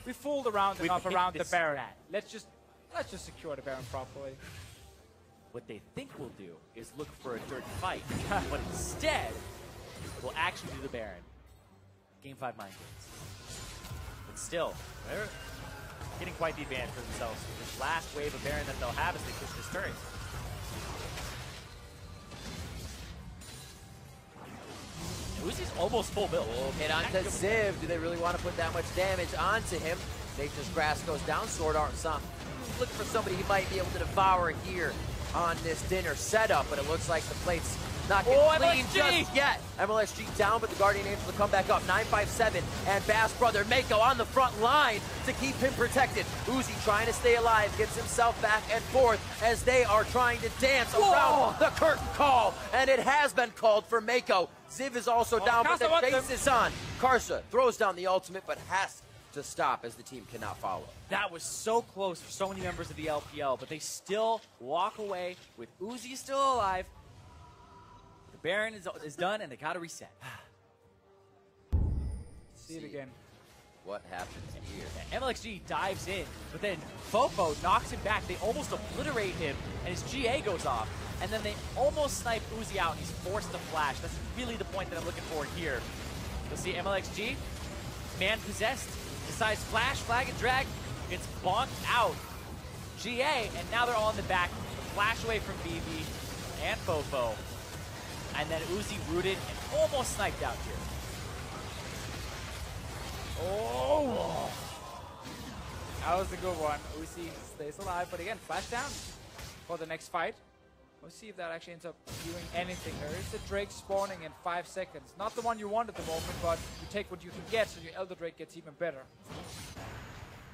we fooled around enough around the Baron. Let's just secure the Baron properly. What they think we'll do is look for a dirt fight, but instead, we'll actually do the Baron. Game 5 mind games. But still, they're getting quite the advantage for themselves with this last wave of Baron that they'll have as they push this turret. Uzi's almost full build. Hit onto Ziv. Do they really want to put that much damage onto him? Nature's Grasp goes down. Sword Art look for somebody he might be able to devour here on this dinner setup, but it looks like the plate's not getting clean just yet. MLXG down, but the Guardian Angel to come back up. 957 and Bass brother Mako on the front line to keep him protected. Uzi trying to stay alive, gets himself back and forth as they are trying to dance around the curtain call, and it has been called for Mako. Ziv is also down, but the base is on. Karsa throws down the ultimate, but has to stop as the team cannot follow. That was so close for so many members of the LPL, but they still walk away with Uzi still alive. The Baron is done, and they got to reset. See it again. What happens here? Yeah, MLXG dives in, but then Fofo knocks him back. They almost obliterate him, and his GA goes off. And then they almost snipe Uzi out, and he's forced to flash. That's really the point that I'm looking for here. You'll see MLXG, man possessed, decides flash, flag, and drag. Gets bonked out. GA, and now they're all in the back. Flash away from BB and Fofo. And then Uzi rooted and almost sniped out here. Oh! That was a good one. Uzi stays alive, but again, flash down for the next fight. We'll see if that actually ends up doing anything. There is a Drake spawning in 5 seconds. Not the one you want at the moment, but you take what you can get, so your Elder Drake gets even better.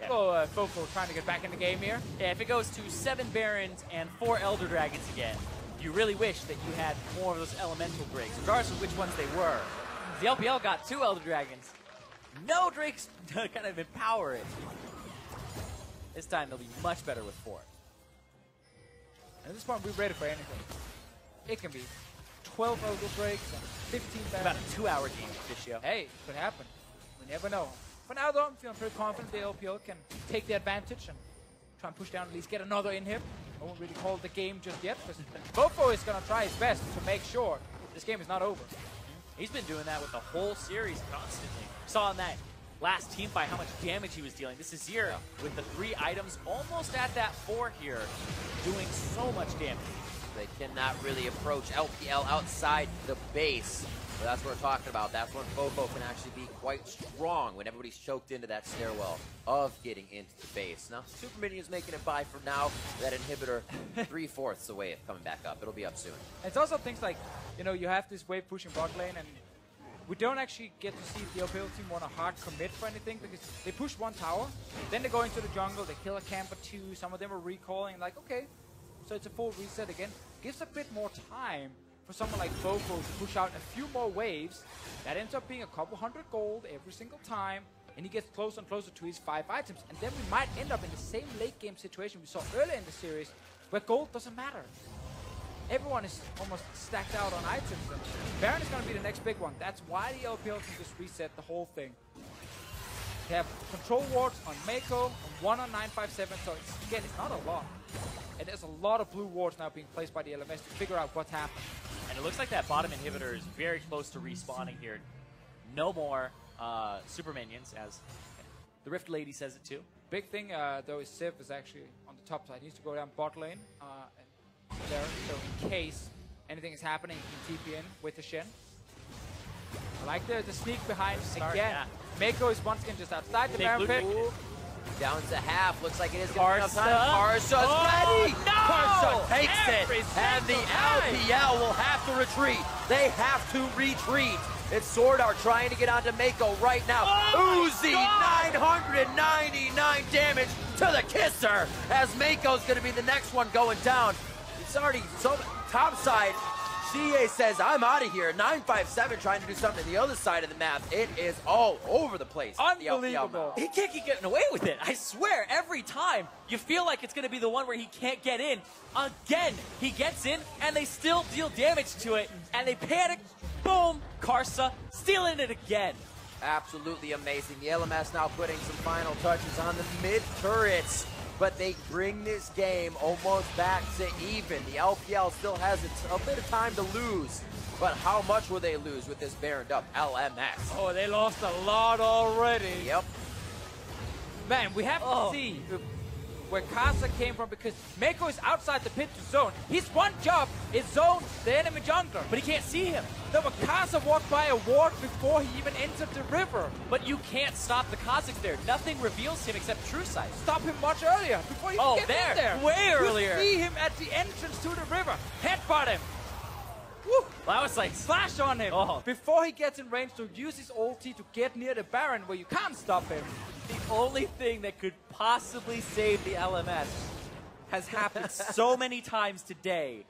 Yeah. Oh, Fofo trying to get back in the game here. Yeah, if it goes to 7 Barons and 4 Elder Dragons again, you really wish that you had more of those elemental Drakes, regardless of which ones they were. The LPL got 2 Elder Dragons. No Drakes to kind of empower it. This time they'll be much better with 4. At this point, we're ready for anything. It can be 12 Elder Drakes and 15 Barons. About a 2-hour game, Fischio. Hey, could happen. We never know. For now, though, I'm feeling pretty confident the LPL can take the advantage and try and push down, at least get another inhib. I won't really call the game just yet, because Bofo is going to try his best to make sure this game is not over. He's been doing that with the whole series constantly. Saw in that last team fight how much damage he was dealing. This is Azir with the 3 items, almost at that 4 here, doing so much damage. They cannot really approach LPL outside the base. So that's what we're talking about. That's when Fofo can actually be quite strong when everybody's choked into that stairwell of getting into the base. Now, Super Minion's making it by for now. That inhibitor 3/4 away of coming back up. It'll be up soon. It's also things like, you know, you have this wave pushing bot lane, and we don't actually get to see if the LPL team want to hard commit for anything, because they push 1 tower, then they go into the jungle, they kill a camp or 2, some of them are recalling, like, okay, so it's a full reset again. Gives a bit more time for someone like Fofo to push out a few more waves. That ends up being a couple hundred gold every single time, and he gets closer and closer to his 5 items. And then we might end up in the same late game situation we saw earlier in the series, where gold doesn't matter. Everyone is almost stacked out on items, and Baron is going to be the next big one. That's why the LPL can just reset the whole thing. They have control wards on Mako, and 1 on 957, so again, it's not a lot. And there's a lot of blue wards now being placed by the LMS to figure out what's happening. And it looks like that bottom inhibitor is very close to respawning here. No more super minions, as the Rift Lady says it too. Big thing, though, is Civ is actually on the top side. He needs to go down bot lane and there, so in case anything is happening, he can TP in with the Shen. I like the sneak behind again. Yeah. Mako is once again just outside the Baron pit. Down to half. Looks like it is Karsa. enough time. Karsa's ready. No! Karsa takes Every it. And the single LPL will have to retreat. They have to retreat. It's Swordart trying to get onto Mako right now. Uzi, 999 damage to the kisser. As Mako's going to be the next one going down. It's already so top side. CA says, I'm out of here. 957 trying to do something to the other side of the map. It is all over the place. Unbelievable. He can't keep getting away with it. I swear, every time you feel like it's going to be the one where he can't get in. Again, he gets in, and they still deal damage to it, and they panic. Boom, Karsa stealing it again. Absolutely amazing. The LMS now putting some final touches on the mid turrets, but they bring this game almost back to even. The LPL still has a bit of time to lose, but how much will they lose with this baroned up LMS? Oh, they lost a lot already. Yep. Man, we have to see where Karsa came from, because Mako is outside the pit to zone. His one job is zone the enemy jungler, But he can't see him. no, but Karsa walked by a ward before he even entered the river. But you can't stop the Kazakhs there. Nothing reveals him except True Sight. Stop him much earlier, before he Oh, gets in there, there. way You earlier. see him at the entrance to the river. Headbutt him. Woo. Well, I was like, Slash on him before he gets in range to use his ulti to get near the Baron where you can't stop him. the only thing that could possibly save the LMS has happened so many times today.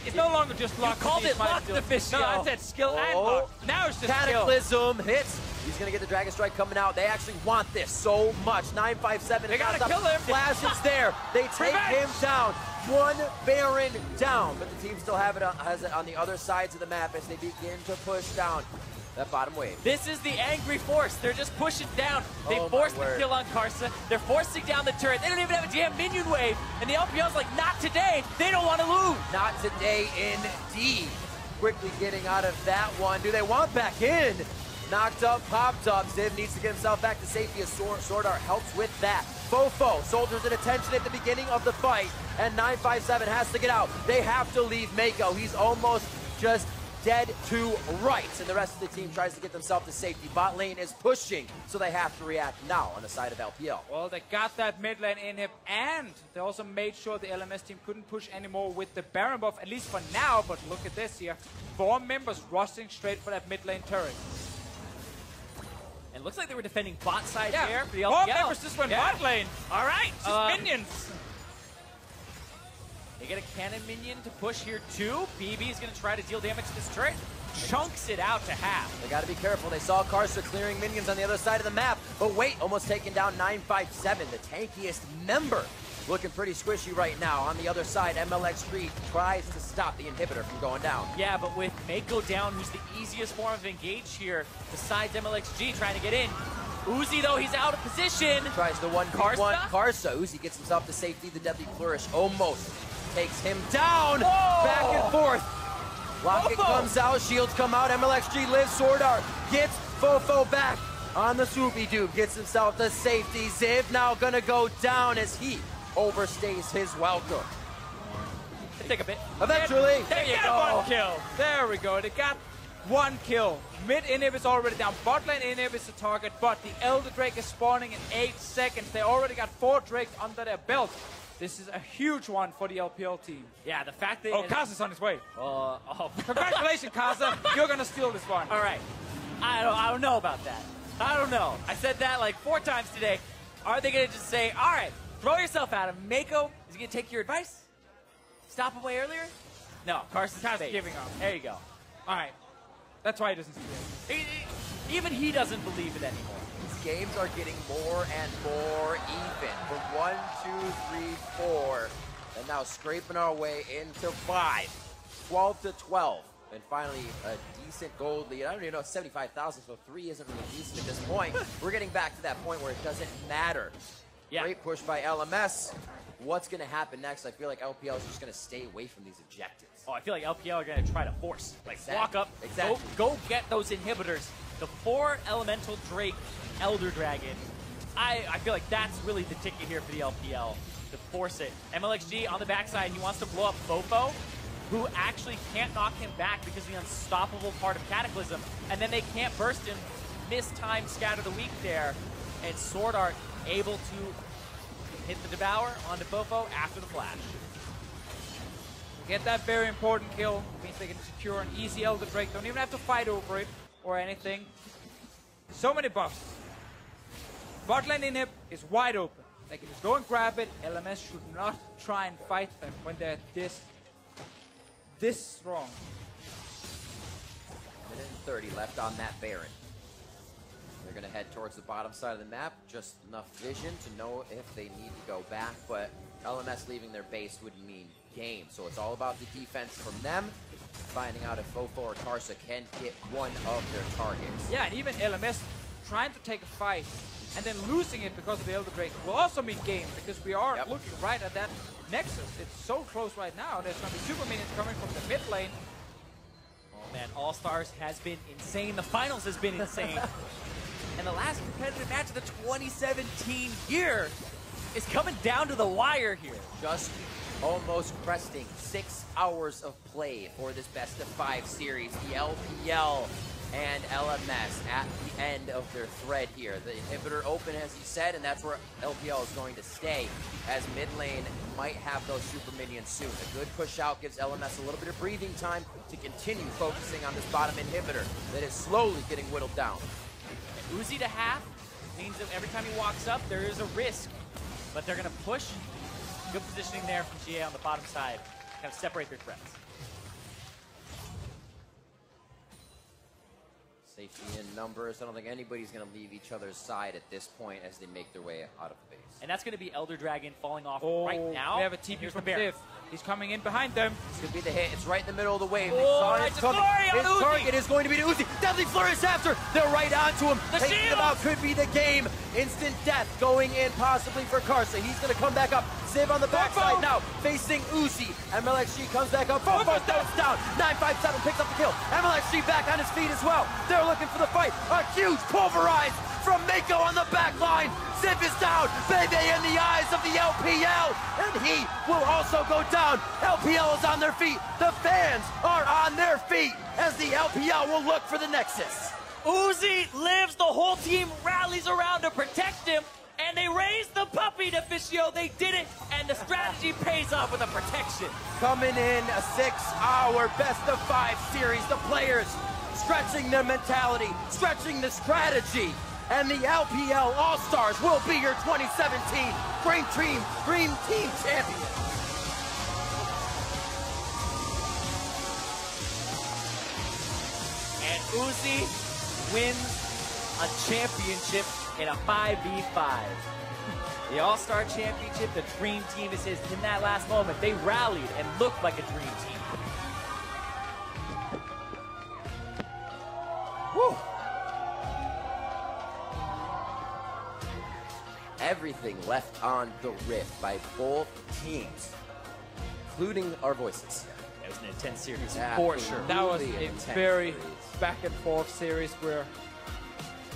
It's no longer just luck. called it luck, skill. the fish, No, yo. I said skill and luck. Now it's just skill. Cataclysm hits. He's going to get the Dragon Strike coming out. They actually want this so much. 957. They gotta kill him. Flash is there. They take him down. One Baron down. But the team still has it on the other sides of the map as they begin to push down that bottom wave. This is the angry force. They're just pushing down. They Oh, my forced the word. kill on Karsa. They're forcing down the turret. They don't even have a damn minion wave. And the LPL's like, not today. They don't want to lose. Not today, indeed. Quickly getting out of that one. Do they want back in? Knocked up, popped up. Ziv needs to get himself back to safety as Swordart helps with that. Fofo, soldiers at attention at the beginning of the fight, and 957 has to get out. They have to leave Mako. He's almost just dead to rights, and the rest of the team tries to get themselves to safety. Bot lane is pushing, so they have to react now on the side of LPL. Well, they got that mid lane inhib, and they also made sure the LMS team couldn't push anymore with the Baron buff, at least for now. But look at this here. 4 members rushing straight for that mid lane turret. And it looks like they were defending bot side Yeah, there for the 4 LPL. members just went bot lane. All right. Just minions. They get a cannon minion to push here too. BB is going to try to deal damage to this turret. Chunks it out to half. They got to be careful. They saw Karsa clearing minions on the other side of the map. But wait, almost taking down 957, the tankiest member looking pretty squishy right now. On the other side, MLX3 tries to stop the inhibitor from going down. Yeah, but with Mako down, who's the easiest form of engage here, besides MLXG trying to get in. Uzi, though, he's out of position. Tries the 1v1 Karsa. Uzi gets himself to safety. The Deadly Flourish almost takes him down. Whoa! Back and forth. Locket comes out. Shields come out. MLXG lives. Sword Art gets Fofo back on the swoopy dude. Gets himself to safety. Ziv now gonna go down as he overstays his welcome. Take a bit. Eventually. There you go. One kill. There we go. They got one kill. Mid inhib is already down. Bot lane inhib is the target, but the Elder Drake is spawning in 8 seconds. They already got 4 Drakes under their belt. This is a huge one for the LPL team. Yeah, the fact that... Oh, Kaza's on his way. Oh. Congratulations, Kaza. You're going to steal this one. All right. I don't know about that. I don't know. I said that like 4 times today. Are they going to just say, all right, throw yourself at him. Mako, is he going to take your advice? Stop away earlier? No, Carson's giving up. There you go. All right. That's why he doesn't steal. Even he doesn't believe it anymore. These games are getting more and more even. From 1, 2, 3, 4, and now scraping our way into 5. 12 to 12. And finally, a decent gold lead. I don't even know, 75,000, so 3 isn't really decent at this point. We're getting back to that point where it doesn't matter. Yeah. Great push by LMS. What's going to happen next? I feel like LPL is just going to stay away from these objectives. Oh, I feel like LPL are going to try to force. Like, walk up, Exactly. go get those inhibitors. The 4 Elemental Drake Elder Dragon. I feel like that's really the ticket here for the LPL, to force it. MLXG on the backside, he wants to blow up Fofo, who actually can't knock him back because of the unstoppable part of Cataclysm. And then they can't burst him. Mistime Scatter the Weak there. And Sword Art able to hit the Devour onto Fofo after the flash. Get that very important kill. Means they can secure an easy Elder Drake. Don't even have to fight over it or anything. So many buffs. Bot lane inhib is wide open. They can just go and grab it. LMS should not try and fight them when they're this strong. 1:30 left on that Baron. They're going to head towards the bottom side of the map. Just enough vision to know if they need to go back, but LMS leaving their base would mean game. So it's all about the defense from them, finding out if Fofo or Karsa can get one of their targets. Yeah, and even LMS trying to take a fight and then losing it because of the Elder Drake will also mean game, because we are looking right at that Nexus. It's so close right now. There's going to be super minions coming from the mid lane. Oh man, All-Stars has been insane. The finals has been insane. And the last competitive match of the 2017 year is coming down to the wire here. Just almost cresting 6 hours of play for this best of 5 series. The LPL and LMS at the end of their thread here. The inhibitor open, as you said, and that's where LPL is going to stay, as mid lane might have those super minions soon. A good push out gives LMS a little bit of breathing time to continue focusing on this bottom inhibitor that is slowly getting whittled down. And Uzi to half means that every time he walks up, there is a risk, but they're going to push. Good positioning there from GA on the bottom side, kind of separate their threats. Safety in numbers. I don't think anybody's going to leave each other's side at this point as they make their way out of the base. And that's going to be Elder Dragon falling off right now. We have a TP from Ziv. He's coming in behind them. This could be the hit. It's right in the middle of the wave. Oh, His target is going to be to Uzi. Deadly Flourish after. They're right onto him. Taking him out could be the game. Instant death going in possibly for Karsa. He's going to come back up. Ziv on the backside now, facing Uzi. MLXG comes back up. Fofo steps down. 957 picks up the kill. MLXG back on his feet as well. They're looking for the fight. A huge pulverize from Mako on the back line. Ziv is down. Baby in the eyes of the LPL. And he will also go down. LPL is on their feet. The fans are on their feet as the LPL will look for the Nexus. Uzi lives. The whole team rallies around to protect him. And they raise the puppy to Fischio. They did it, and the strategy pays off with a protection. Coming in a 6-hour best of 5 series. The players stretching their mentality, stretching the strategy. And the LPL All-Stars will be your 2017 Dream Team champion. And Uzi wins a championship in a 5v5. The All-Star Championship, the Dream Team is his. In that last moment, they rallied and looked like a Dream Team. Woo! Everything left on the Rift by both teams, including our voices. It was an intense series, Yeah, for sure. That was Really a intense very series. back and forth series where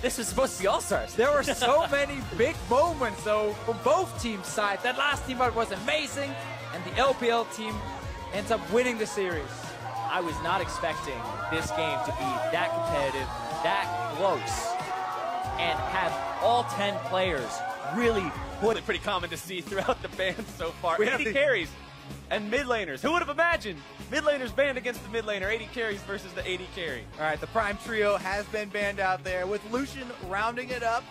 This was supposed to be All-Stars. there were so many big moments, though, from both teams' side. That last team fight was amazing, and the LPL team ends up winning the series. I was not expecting this game to be that competitive, that close, and have all 10 players really put it. Pretty common to see throughout the band so far. We have 80 the- carries and mid laners. Who would have imagined mid laners banned against the mid laner? 80 carries versus the 80 carry. All right, the Prime Trio has been banned out there, with Lucian rounding it up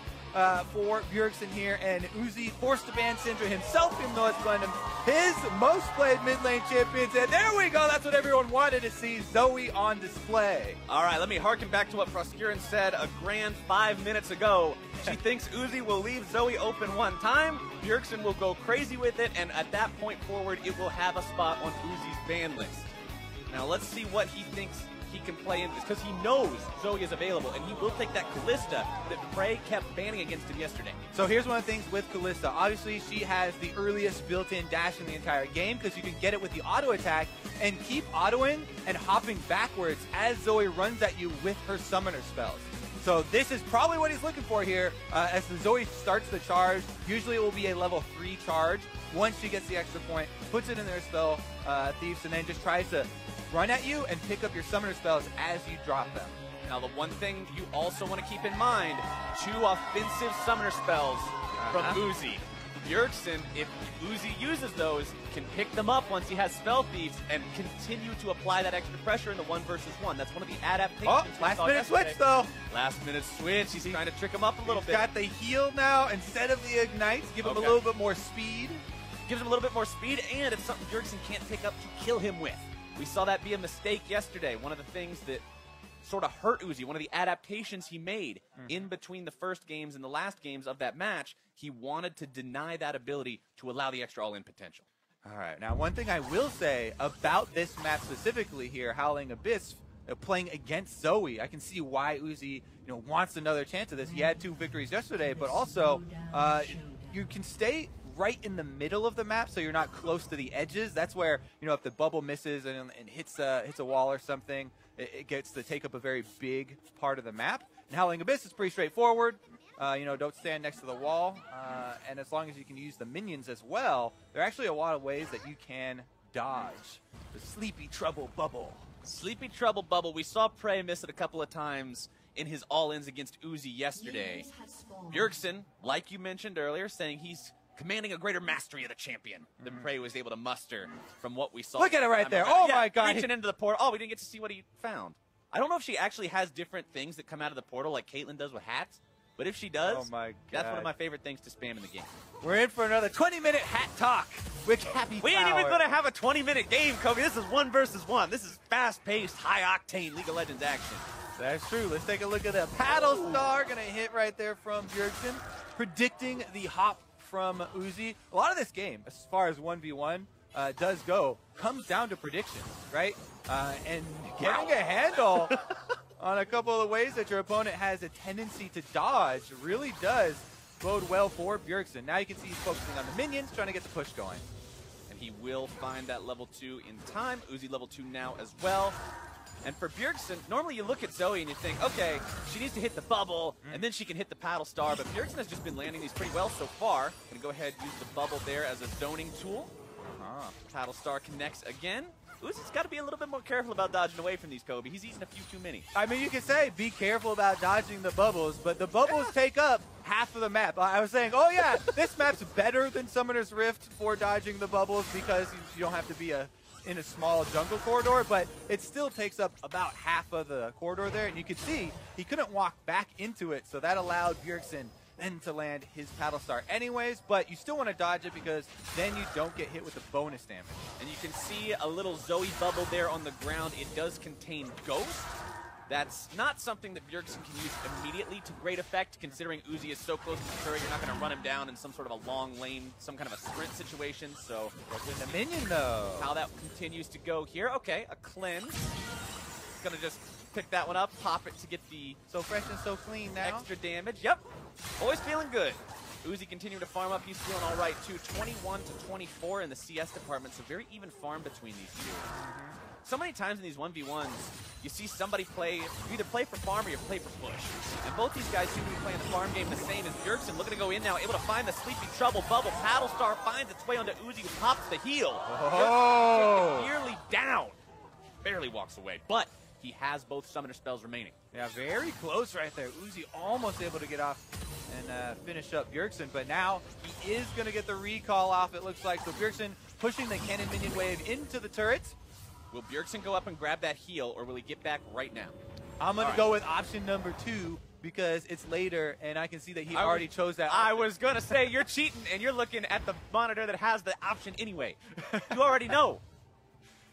for Bjergsen here, and Uzi forced to ban Syndra himself, even though it's Glenham, his most played mid lane champion. And there we go, that's what everyone wanted to see, Zoe on display. All right, let me harken back to what Proscurin said a grand 5 minutes ago. She thinks Uzi will leave Zoe open one time, Bjergsen will go crazy with it, and at that point forward, it will have a spot on Uzi's ban list. Now let's see what he thinks he can play in this, because he knows Zoe is available, and he will take that Kalista that Prey kept banning against him yesterday. So here's one of the things with Kalista. Obviously, she has the earliest built-in dash in the entire game, because you can get it with the auto attack and keep autoing and hopping backwards as Zoe runs at you with her summoner spells. So this is probably what he's looking for here. As the Zoe starts the charge, usually it will be a level 3 charge. Once she gets the extra point, puts it in their spell, Thieves, and then just tries to run at you and pick up your summoner spells as you drop them. Now, the one thing you also want to keep in mind, 2 offensive summoner spells from Uzi. Bjergsen, if Uzi uses those, can pick them up once he has Spell Thieves and continue to apply that extra pressure in the 1 versus 1. That's one of the adaptations. Oh, we last saw minute yesterday. switch, though. Last minute switch. He's trying to trick him up a little He's bit. got the heal now instead of the ignites. Give him a Okay. little bit more speed. Gives him a little bit more speed, and it's something Bjergsen can't pick up to kill him with. We saw that be a mistake yesterday. One of the things that sort of hurt Uzi, one of the adaptations he made in between the first games and the last games of that match, he wanted to deny that ability to allow the extra all-in potential. All right, now one thing I will say about this map specifically here, Howling Abyss, playing against Zoe, I can see why Uzi, wants another chance of this. He had 2 victories yesterday, but also you can stay right in the middle of the map, so you're not close to the edges. That's where, if the bubble misses and hits a wall or something, it gets to take up a very big part of the map. And Howling Abyss is pretty straightforward. Don't stand next to the wall, and as long as you can use the minions as well, there are actually a lot of ways that you can dodge the Sleepy Trouble Bubble. Sleepy Trouble Bubble, we saw Prey miss it a couple of times in his all-ins against Uzi yesterday. Bjergsen, like you mentioned earlier, saying he's commanding a greater mastery of the champion than Prey was able to muster from what we saw. Look at it right there. Yeah, Oh my God. Reaching into the portal. Oh, we didn't get to see what he found. I don't know if she actually has different things that come out of the portal like Caitlyn does with hats, but if she does, Oh my that's one God. of my favorite things to spam in the game. We're in for another 20-minute hat talk with Happy We ain't even Power. going to have a 20-minute game, Kobe. This is 1 versus 1. This is fast-paced, high-octane League of Legends action. That's true. Let's take a look at the paddle star. Gonna hit right there from Bjergsen, predicting the hop from Uzi. A lot of this game, as far as 1v1 does go, comes down to predictions, right? And getting a handle on a couple of the ways that your opponent has a tendency to dodge really does bode well for Bjergsen. Now you can see he's focusing on the minions, trying to get the push going. And he will find that level 2 in time. Uzi level 2 now as well. And for Bjergsen, normally you look at Zoe and you think, okay, she needs to hit the bubble, and then she can hit the paddle star. But Bjergsen has just been landing these pretty well so far. Gonna go ahead and use the bubble there as a zoning tool. Paddle star connects again. Uzi's got to be a little bit more careful about dodging away from these, Kobe. He's eating a few too many. I mean, you can say be careful about dodging the bubbles, but the bubbles take up half of the map. I was saying, oh yeah, this map's better than Summoner's Rift for dodging the bubbles because you don't have to be in a small jungle corridor, but it still takes up about half of the corridor there. And you can see he couldn't walk back into it, so that allowed Bjergsen then to land his paddle star anyways, but you still want to dodge it because then you don't get hit with the bonus damage. And you can see a little Zoe bubble there on the ground. It does contain Ghost. That's not something that Bjergsen can use immediately to great effect, considering Uzi is so close to the turret. You're not going to run him down in some sort of a long lane, some kind of a sprint situation. So The minion, though. how that continues to go here. Okay, a cleanse. Going to just pick that one up, pop it to get the So fresh and so clean now. extra damage. Yep, always feeling good. Uzi continuing to farm up. He's feeling all right, too. 21 to 24 in the CS department, so very even farm between these two. So many times in these 1v1s, you see somebody play, you either play for farm or you play for push. And both these guys seem to be playing the farm game the same as Bjergsen, looking to go in now, able to find the Sleepy Trouble bubble. Paddle Star finds its way onto Uzi, who pops the heal. Oh! Nearly down. Barely walks away, but he has both summoner spells remaining. Yeah, very close right there. Uzi almost able to get off and finish up Bjergsen, but now he is going to get the recall off, it looks like. So Bjergsen pushing the cannon minion wave into the turret. Will Bjergsen go up and grab that heal, or will he get back right now? I'm going to go with option number 2 because it's later, and I can see that he already chose that option. I was going to say, you're cheating, and you're looking at the monitor that has the option anyway. You already know.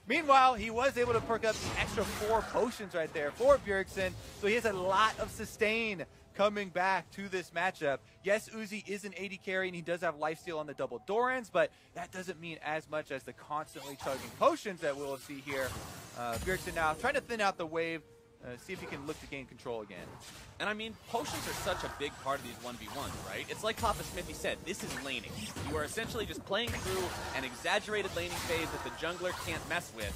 Meanwhile, he was able to perk up the extra 4 potions right there for Bjergsen, so he has a lot of sustain coming back to this matchup. Yes, Uzi is an AD carry, and he does have lifesteal on the double Dorans, but that doesn't mean as much as the constantly chugging potions that we'll see here. Bjergsen now trying to thin out the wave, see if he can look to gain control again. And I mean, potions are such a big part of these 1v1s, right? It's like Papa Smithy said, this is laning. You are essentially just playing through an exaggerated laning phase that the jungler can't mess with.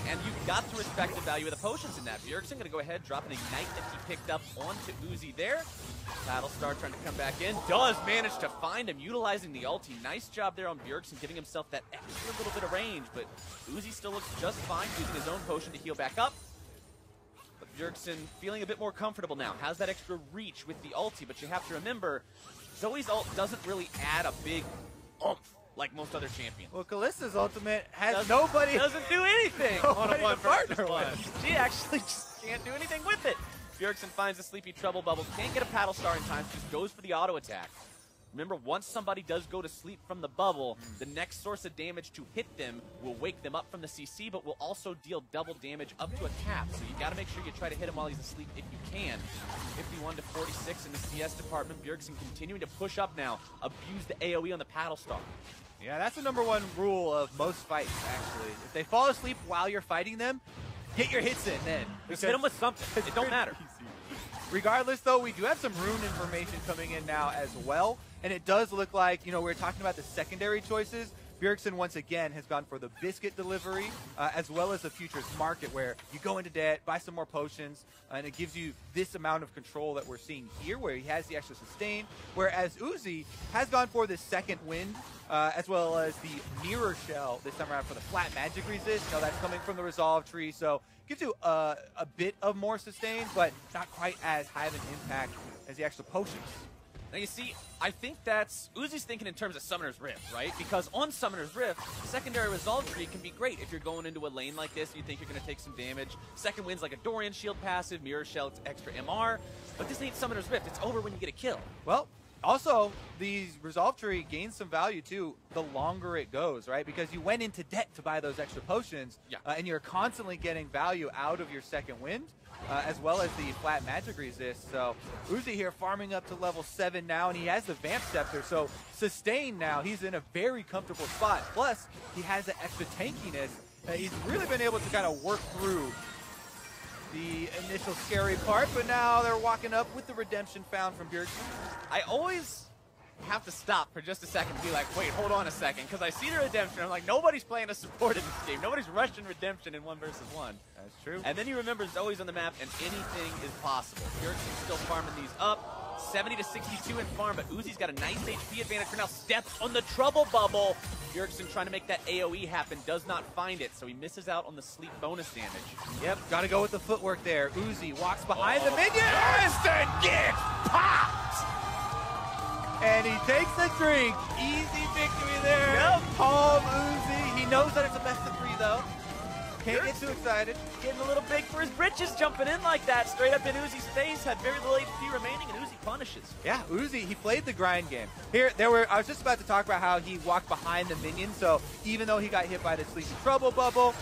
And you've got to respect the value of the potions in that. Bjergsen going to go ahead, drop an Ignite that he picked up onto Uzi there. Battlestar trying to come back in. Does manage to find him, utilizing the ulti. Nice job there on Bjergsen, giving himself that extra little bit of range. But Uzi still looks just fine, using his own potion to heal back up. Bjergsen feeling a bit more comfortable now. Has that extra reach with the ulti, but you have to remember, Zoe's ult doesn't really add a big oomph like most other champions. Well, Kallista's ultimate has nobody. Doesn't do anything on a one partner one. She actually just can't do anything with it. Bjergsen finds the Sleepy Trouble bubble. Can't get a Paddle Star in time. Just goes for the auto attack. Remember, once somebody does go to sleep from the bubble, the next source of damage to hit them will wake them up from the CC, but will also deal double damage up to a cap. So you got to make sure you try to hit him while he's asleep if you can. 51 to 46 in the CS department. Bjergsen continuing to push up now. Abuse the AoE on the Paddle Star. Yeah, that's the #1 rule of most fights, actually. If they fall asleep while you're fighting them, get your hits in then. Just hit them with something. It don't matter. Regardless, though, we do have some rune information coming in now as well. And it does look like, you know, we're talking about the secondary choices. Bjergsen, once again, has gone for the biscuit delivery, as well as the futures market, where you go into debt, buy some more potions, and it gives you this amount of control that we're seeing here, where he has the extra sustain. Whereas Uzi has gone for the second wind, as well as the mirror shell this time around for the flat magic resist. You know, that's coming from the resolve tree, so gives you a bit of more sustain, but not quite as high of an impact as the extra potions. Now you see, I think that's, Uzi's thinking in terms of Summoner's Rift, right? Because on Summoner's Rift, secondary Resolve Tree can be great if you're going into a lane like this and you think you're going to take some damage. Second wind's like a Dorian Shield passive, Mirror Shell, it's extra MR. But this ain't Summoner's Rift, it's over when you get a kill. Well, also, the Resolve Tree gains some value, too, the longer it goes, right? Because you went into debt to buy those extra potions, and you're constantly getting value out of your second wind, as well as the flat magic resist. So Uzi here farming up to level 7 now, and he has the Vamp Scepter, so sustain now. He's in a very comfortable spot. Plus, he has the extra tankiness. He's really been able to kind of work through the initial scary part, but now they're walking up with the redemption found from Bjergsen. I always have to stop for just a second and be like, wait, hold on a second, because I see the redemption. I'm like, nobody's playing a support in this game. Nobody's rushing redemption in 1 versus 1. That's true. And then you remember Zoe's on the map, and anything is possible. Bjergsen's still farming these up. 70 to 62 in farm, but Uzi's got a nice HP advantage for now. Steps on the trouble bubble. Bjergsen trying to make that AoE happen, does not find it, so he misses out on the sleep bonus damage. Yep, got to go with the footwork there. Uzi walks behind the minion. Instant get popped! And he takes the drink. Easy victory there. Yep. Calm Uzi. He knows that it's a best of 3, though. Can't get too excited. Getting a little big for his britches, jumping in like that, straight up in Uzi's face. Had very little HP remaining, and Uzi punishes. Yeah, Uzi, he played the grind game. I was just about to talk about how he walked behind the minions, so even though he got hit by the Sleepy Trouble bubble,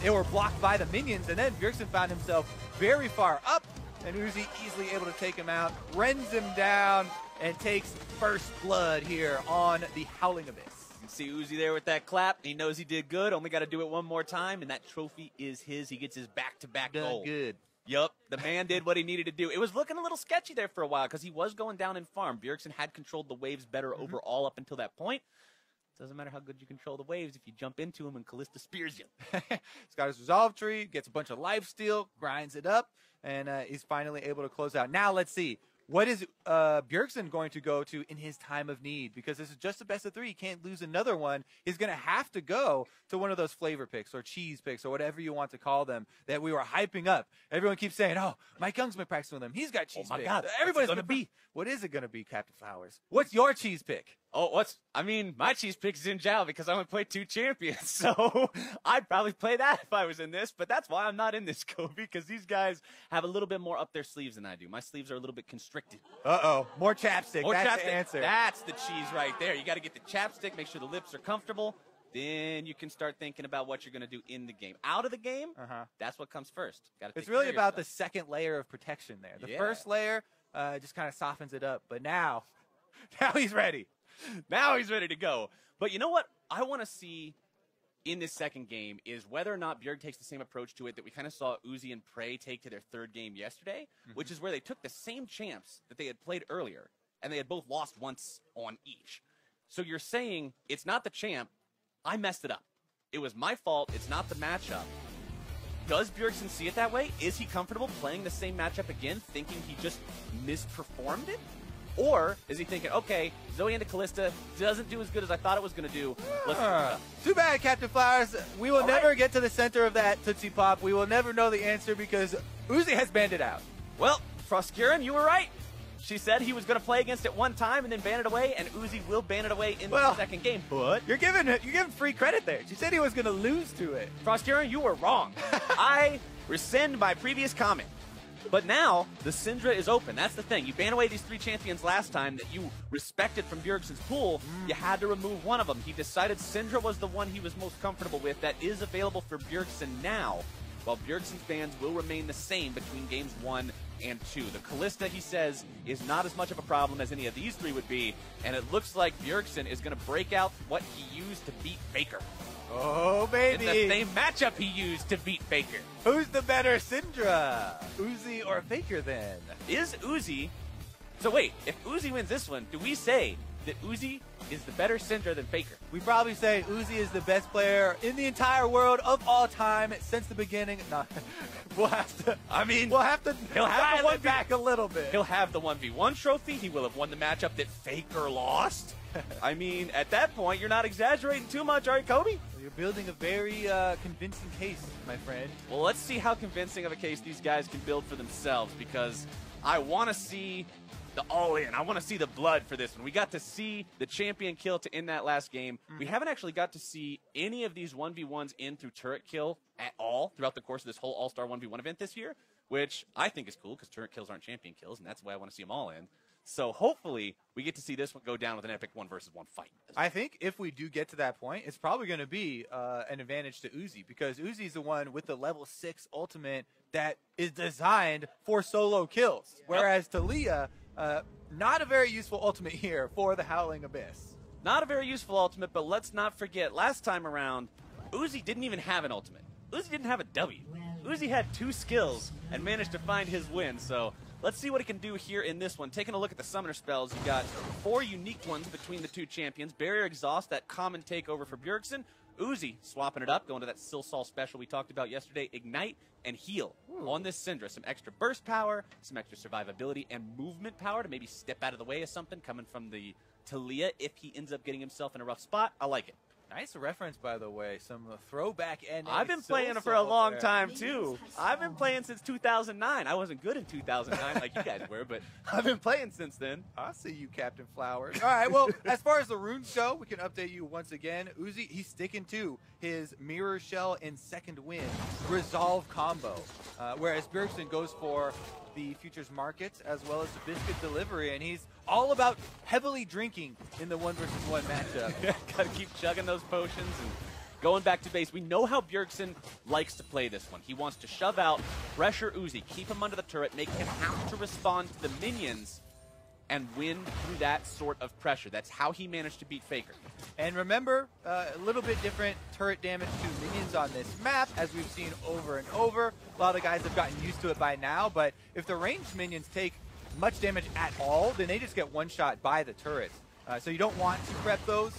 they were blocked by the minions, and then Bjergsen found himself very far up, and Uzi easily able to take him out, rends him down, and takes first blood here on the Howling Abyss. You can see Uzi there with that clap. He knows he did good. Only got to do it one more time, and that trophy is his. He gets his back-to-back goal. Good. Yup, the man did what he needed to do. It was looking a little sketchy there for a while because he was going down in farm. Bjergsen had controlled the waves better overall up until that point. Doesn't matter how good you control the waves if you jump into him and Kalista spears you. He's got his resolve tree, gets a bunch of lifesteal, grinds it up, and he's finally able to close out. Now let's see. What is Bjergsen going to go to in his time of need? Because this is just a best of 3. He can't lose another one. He's going to have to go to one of those flavor picks or cheese picks or whatever you want to call them that we were hyping up. Everyone keeps saying, oh, Mike Young's been practicing with him. He's got cheese picks. Oh, my God. Everybody's going to be. What is it going to be, Captain Flowers? What's your cheese pick? Oh, my cheese pick is in Zhao because I only played 2 champions, so I'd probably play that if I was in this, but that's why I'm not in this, Kobe, because these guys have a little bit more up their sleeves than I do. My sleeves are a little bit constricted. Uh-oh, more chapstick. More that's chapstick. The answer. That's the cheese right there. You got to get the chapstick, make sure the lips are comfortable, then you can start thinking about what you're going to do in the game. Out of the game, that's what comes first. It's really about the second layer of protection there. The first layer just kind of softens it up, but now he's ready. Now he's ready to go. But you know what I want to see in this second game is whether or not Bjerg takes the same approach to it that we kind of saw Uzi and Prey take to their third game yesterday, which is where they took the same champs that they had played earlier, and they had both lost once on each. So you're saying it's not the champ, I messed it up. It was my fault, it's not the matchup. Does Bjergsen see it that way? Is he comfortable playing the same matchup again, thinking he just misperformed it? Or is he thinking, okay, Zoe into Kalista doesn't do as good as I thought it was going to do. Too bad, Captain Flowers. We will never get to the center of that Tootsie Pop. We will never know the answer because Uzi has banned it out. Well, Froskuren, you were right. She said he was going to play against it one time and then ban it away, and Uzi will ban it away in the second game. But you're giving free credit there. She said he was going to lose to it. Froskuren, you were wrong. I rescind my previous comment. But now, the Syndra is open. That's the thing. You ban away these 3 champions last time that you respected from Bjergsen's pool. You had to remove one of them. He decided Syndra was the one he was most comfortable with. That is available for Bjergsen now, while Bjergsen's bans will remain the same between games 1 and 2. The Kalista, he says, is not as much of a problem as any of these 3 would be, and it looks like Bjergsen is going to break out what he used to beat Faker. Oh, baby. In the same matchup he used to beat Faker. Who's the better Syndra? Uzi or Faker, then? Is Uzi... So wait, if Uzi wins this one, do we say that Uzi is the better Syndra than Faker? We probably say Uzi is the best player in the entire world of all time since the beginning. No, we'll have to... He'll have the dial it back a little bit. He'll have the 1v1 trophy. He will have won the matchup that Faker lost. I mean, at that point, you're not exaggerating too much, are you, Kobe? You're building a very convincing case, my friend. Well, let's see how convincing of a case these guys can build for themselves, because I want to see the all-in. I want to see the blood for this one. We got to see the champion kill to end that last game. We haven't actually got to see any of these 1v1s in through turret kill at all throughout the course of this whole All-Star 1v1 event this year, which I think is cool, because turret kills aren't champion kills, and that's why I want to see them all in. So hopefully we get to see this one go down with an epic 1v1 fight. I think if we do get to that point, it's probably going to be an advantage to Uzi, because Uzi is the one with the level 6 ultimate that is designed for solo kills, whereas Talia, not a very useful ultimate here for the Howling Abyss. Not a very useful ultimate, but let's not forget, last time around, Uzi didn't even have an ultimate. Uzi didn't have a W. Uzi had 2 skills and managed to find his win, so... Let's see what he can do here in this one. Taking a look at the summoner spells, you got 4 unique ones between the 2 champions. Barrier Exhaust, that common takeover for Bjergsen. Uzi swapping it up, going to that Silsal special we talked about yesterday. Ignite and Heal on this Syndra. Some extra burst power, some extra survivability, and movement power to maybe step out of the way of something coming from the Talia if he ends up getting himself in a rough spot. I like it. Nice reference, by the way. Some throwback NA. I've been playing it for a long time, too. I've been playing since 2009. I wasn't good in 2009 like you guys were, but I've been playing since then. I see you, Captain Flowers. All right, well, as far as the runes go, we can update you once again. Uzi, he's sticking to his Mirror Shell and Second Wind Resolve combo, whereas Bjergsen goes for the Futures Markets as well as the Biscuit Delivery, and he's all about heavily drinking in the 1 versus 1 matchup. Gotta keep chugging those potions and going back to base. We know how Bjergsen likes to play this one. He wants to shove out, pressure Uzi, keep him under the turret, make him have to respond to the minions, and win through that sort of pressure. That's how he managed to beat Faker. And remember, a little bit different turret damage to minions on this map, as we've seen over and over. A lot of guys have gotten used to it by now, but if the ranged minions take much damage at all, then they just get one-shot by the turrets. So you don't want to prep those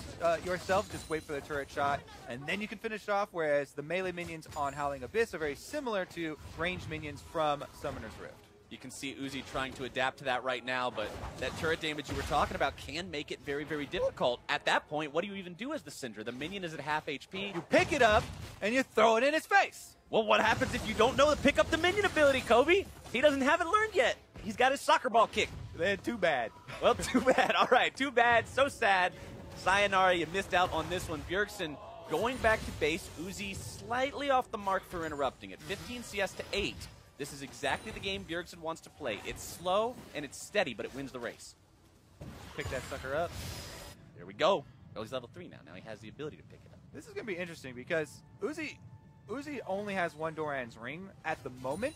yourself, just wait for the turret shot, and then you can finish it off, whereas the melee minions on Howling Abyss are very similar to ranged minions from Summoner's Rift. You can see Uzi trying to adapt to that right now, but that turret damage you were talking about can make it very, very difficult. At that point, what do you even do as the Syndra? The minion is at half HP. You pick it up, and you throw it in his face. Well, what happens if you don't know the pick up the minion ability, Kobe? He doesn't have it learned yet. He's got his soccer ball kick. Then too bad. Well, too bad. All right, too bad. So sad. Sayonara, you missed out on this one. Bjergsen going back to base. Uzi slightly off the mark for interrupting it. 15 CS to 8. This is exactly the game Bjergsen wants to play. It's slow and it's steady, but it wins the race. Pick that sucker up. There we go. Oh, he's level 3 now. Now he has the ability to pick it up. This is going to be interesting because Uzi only has one Doran's ring at the moment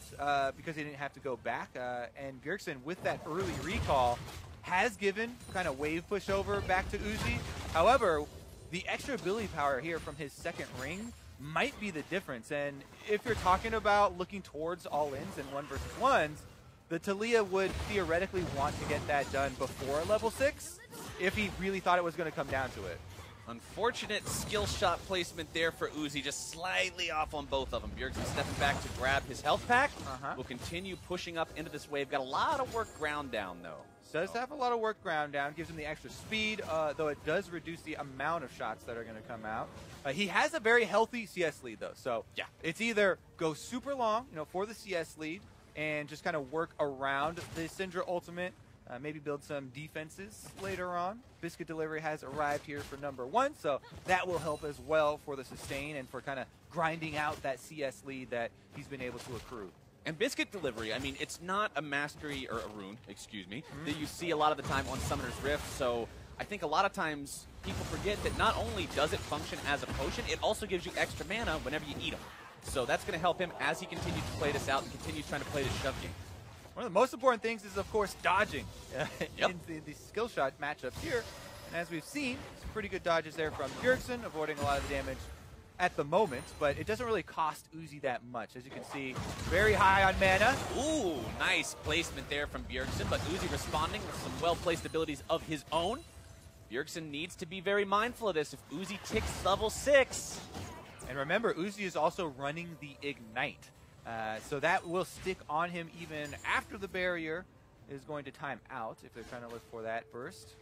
because he didn't have to go back. And Bjergsen, with that early recall, has given kind of wave pushover back to Uzi. However, the extra ability power here from his second ring might be the difference. And if you're talking about looking towards all-ins and 1 versus 1s, the Talia would theoretically want to get that done before level 6 if he really thought it was going to come down to it. Unfortunate skill shot placement there for Uzi, just slightly off on both of them. Bjergsen stepping back to grab his health pack. Will continue pushing up into this wave. Got a lot of work ground down, though. Does have a lot of work ground down, gives him the extra speed, though it does reduce the amount of shots that are going to come out. He has a very healthy CS lead, though, so yeah, it's either go super long, for the CS lead and just kind of work around the Syndra ultimate, maybe build some defenses later on. Biscuit Delivery has arrived here for number 1, so that will help as well for the sustain and for kind of grinding out that CS lead that he's been able to accrue. And Biscuit Delivery, I mean, it's not a mastery, or a rune, excuse me, that you see a lot of the time on Summoner's Rift, so I think a lot of times people forget that not only does it function as a potion, it also gives you extra mana whenever you eat them. So that's going to help him as he continues to play this out and continues trying to play this shove game. One of the most important things is, of course, dodging in the skill shot matchups here. And as we've seen, some pretty good dodges there from Bjergsen, avoiding a lot of the damage at the moment, but it doesn't really cost Uzi that much. As you can see, very high on mana. Ooh, nice placement there from Bjergsen, but Uzi responding with some well-placed abilities of his own. Bjergsen needs to be very mindful of this if Uzi ticks level 6. And remember, Uzi is also running the Ignite. So that will stick on him even after the barrier is going to time out, if they're trying to look for that burst.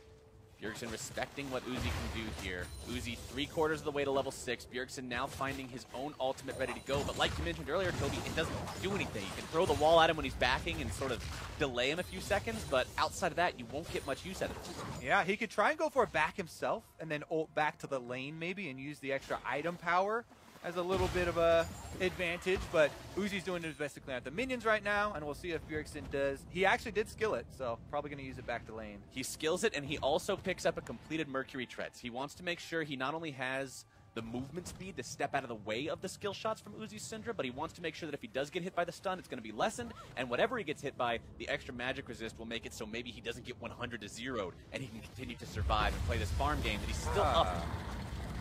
Bjergsen respecting what Uzi can do here. Uzi 3/4 of the way to level 6. Bjergsen now finding his own ultimate ready to go. But like you mentioned earlier, Toby, it doesn't do anything. You can throw the wall at him when he's backing and sort of delay him a few seconds, but outside of that, you won't get much use out of it. Yeah, he could try and go for a back himself and then ult back to the lane maybe and use the extra item power as a little bit of a advantage, but Uzi's doing his best to clean out the minions right now, and we'll see if Bjergsen does. He actually did skill it, so probably going to use it back to lane. He skills it, and he also picks up a completed Mercury Treads. He wants to make sure he not only has the movement speed to step out of the way of the skill shots from Uzi's Syndra, but he wants to make sure that if he does get hit by the stun, it's going to be lessened, and whatever he gets hit by, the extra magic resist will make it so maybe he doesn't get 100 to 0'd, and he can continue to survive and play this farm game that he's still up.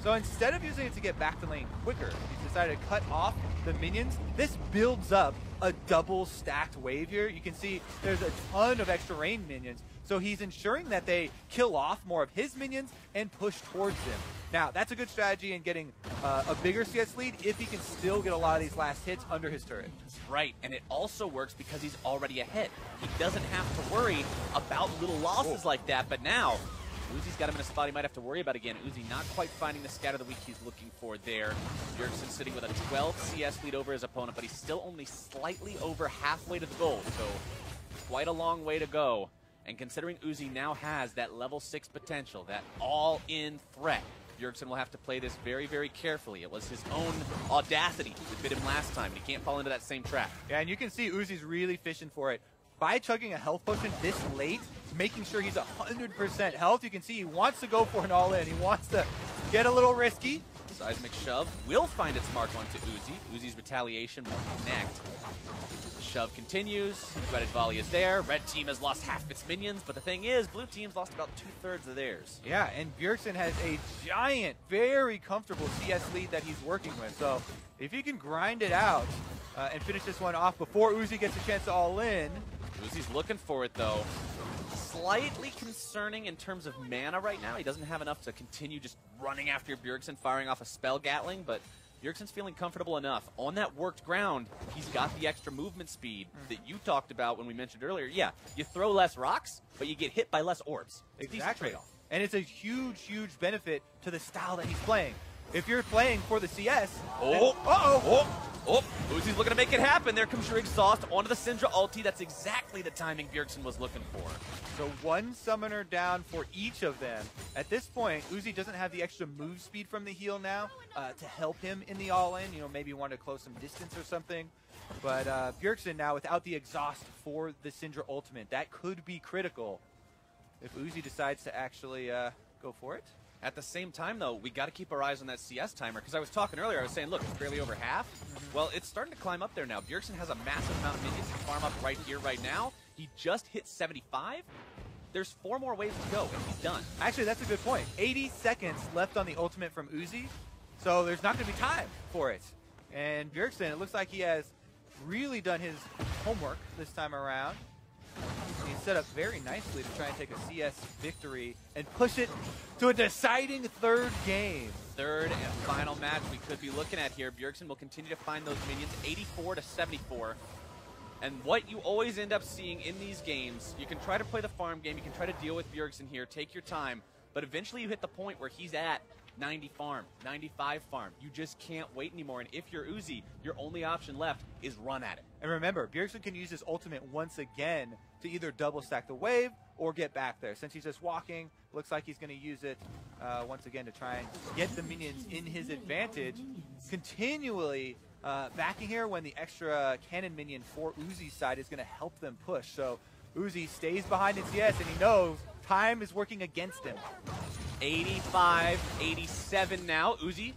So instead of using it to get back to lane quicker, he's decided to cut off the minions. This builds up a double stacked wave here. You can see there's a ton of extra range minions. So he's ensuring that they kill off more of his minions and push towards him. Now, that's a good strategy in getting a bigger CS lead if he can still get a lot of these last hits under his turret. Right, and it also works because he's already ahead. He doesn't have to worry about little losses like that, but now Uzi's got him in a spot he might have to worry about again. Uzi not quite finding the scatter of the week he's looking for there. Bjergsen sitting with a 12 CS lead over his opponent, but he's still only slightly over halfway to the goal, so quite a long way to go. And considering Uzi now has that level 6 potential, that all-in threat, Bjergsen will have to play this very, very carefully. It was his own audacity that bit him last time, and he can't fall into that same trap. Yeah, and you can see Uzi's really fishing for it. By chugging a health potion this late, making sure he's 100% health, you can see he wants to go for an all-in. He wants to get a little risky. Seismic shove will find its mark onto Uzi. Uzi's retaliation will connect. The shove continues. Dreaded volley is there. Red team has lost half its minions, but the thing is, blue team's lost about 2/3 of theirs. Yeah, and Bjergsen has a giant, very comfortable CS lead that he's working with. So if he can grind it out and finish this one off before Uzi gets a chance to all-in. Uzi's looking for it, though. Slightly concerning in terms of mana right now. He doesn't have enough to continue just running after Bjergsen, firing off a spell Gatling, but Bjergsen's feeling comfortable enough. On that worked ground, he's got the extra movement speed that you talked about when we mentioned earlier. Yeah, you throw less rocks, but you get hit by less orbs. Exactly. Trade-off. And it's a huge, huge benefit to the style that he's playing. If you're playing for the CS... Uzi's looking to make it happen. There comes your exhaust onto the Syndra ulti. That's exactly the timing Bjergsen was looking for. So one summoner down for each of them. At this point, Uzi doesn't have the extra move speed from the heal now to help him in the all-in. You know, maybe want to close some distance or something. But Bjergsen now without the exhaust for the Syndra ultimate. That could be critical if Uzi decides to actually go for it. At the same time, though, we got to keep our eyes on that CS timer, because I was talking earlier, I was saying, look, it's barely over half. Well, it's starting to climb up there now. Bjergsen has a massive amount of minions to farm up right here, right now. He just hit 75. There's 4 more waves to go, and he's done. Actually, that's a good point. 80 seconds left on the ultimate from Uzi, so there's not going to be time for it. And Bjergsen, it looks like he has really done his homework this time around. He's set up very nicely to try and take a CS victory and push it to a deciding 3rd game. 3rd and final match we could be looking at here. Bjergsen will continue to find those minions, 84 to 74. And what you always end up seeing in these games, you can try to play the farm game, you can try to deal with Bjergsen here, take your time, but eventually you hit the point where he's at 90 farm, 95 farm. You just can't wait anymore. And if you're Uzi, your only option left is run at it. And remember, Bjergsen can use his ultimate once again to either double stack the wave or get back there. Since he's just walking, looks like he's going to use it once again to try and get the minions in his advantage. Continually backing here when the extra cannon minion for Uzi's side is going to help them push. So Uzi stays behind in CS, and he knows time is working against him. 85, 87 now. Uzi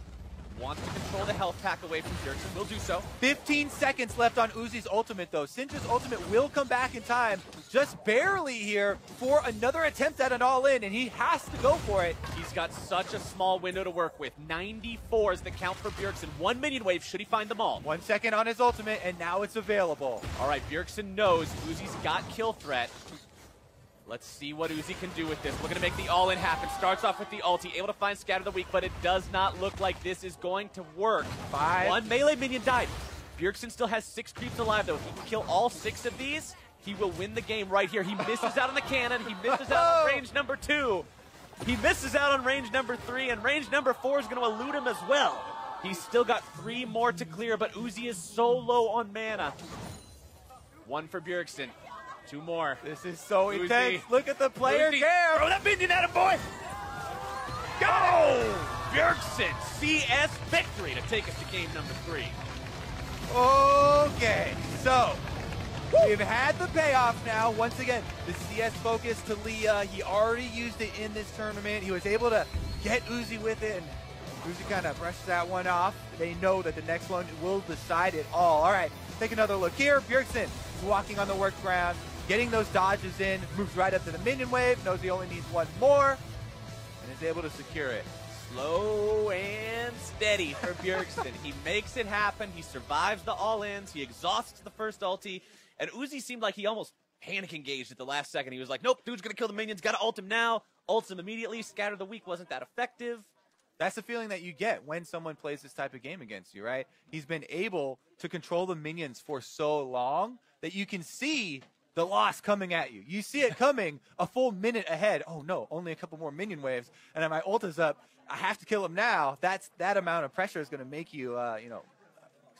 wants to control the health pack away from Bjergsen. Will do so. 15 seconds left on Uzi's ultimate, though. Syndra's ultimate will come back in time, just barely here, for another attempt at an all-in, and he has to go for it. He's got such a small window to work with. 94 is the count for Bjergsen. 1 minion wave should he find them all. 1 second on his ultimate, and now it's available. All right, Bjergsen knows Uzi's got kill threat. Let's see what Uzi can do with this. We're going to make the all-in happen. Starts off with the ulti, able to find Scatter the Weak, but it does not look like this is going to work. 5. 1 melee minion died. Bjergsen still has 6 creeps alive, though. If he can kill all 6 of these, he will win the game right here. He misses out on the cannon. He misses out on range number 2. He misses out on range number 3, and range number 4 is going to elude him as well. He's still got 3 more to clear, but Uzi is so low on mana. 1 for Bjergsen. 2 more. This is so Uzi. intense. Look at the player care. Throw that minion at him, boy. Go! Bjergsen, CS victory to take us to game number 3. Okay, so we've had the payoff now. Once again, the CS focus to Leah. He already used it in this tournament. He was able to get Uzi with it, and Uzi kind of brushes that one off. They know that the next one will decide it all. All right, take another look here. Bjergsen is walking on the work ground, getting those dodges in, moves right up to the minion wave, knows he only needs 1 more, and is able to secure it. Slow and steady for Bjergsen. He makes it happen. He survives the all-ins. He exhausts the first ulti. And Uzi seemed like he almost panic engaged at the last second. He was like, nope, dude's going to kill the minions. Got to ult him now. Ults him immediately. Scatter the Weak wasn't that effective. That's the feeling that you get when someone plays this type of game against you, right? He's been able to control the minions for so long that you can see the loss coming at you. You see it coming a full minute ahead. Oh no, only a couple more minion waves, and then my ult is up. I have to kill him now. That amount of pressure is going to make you,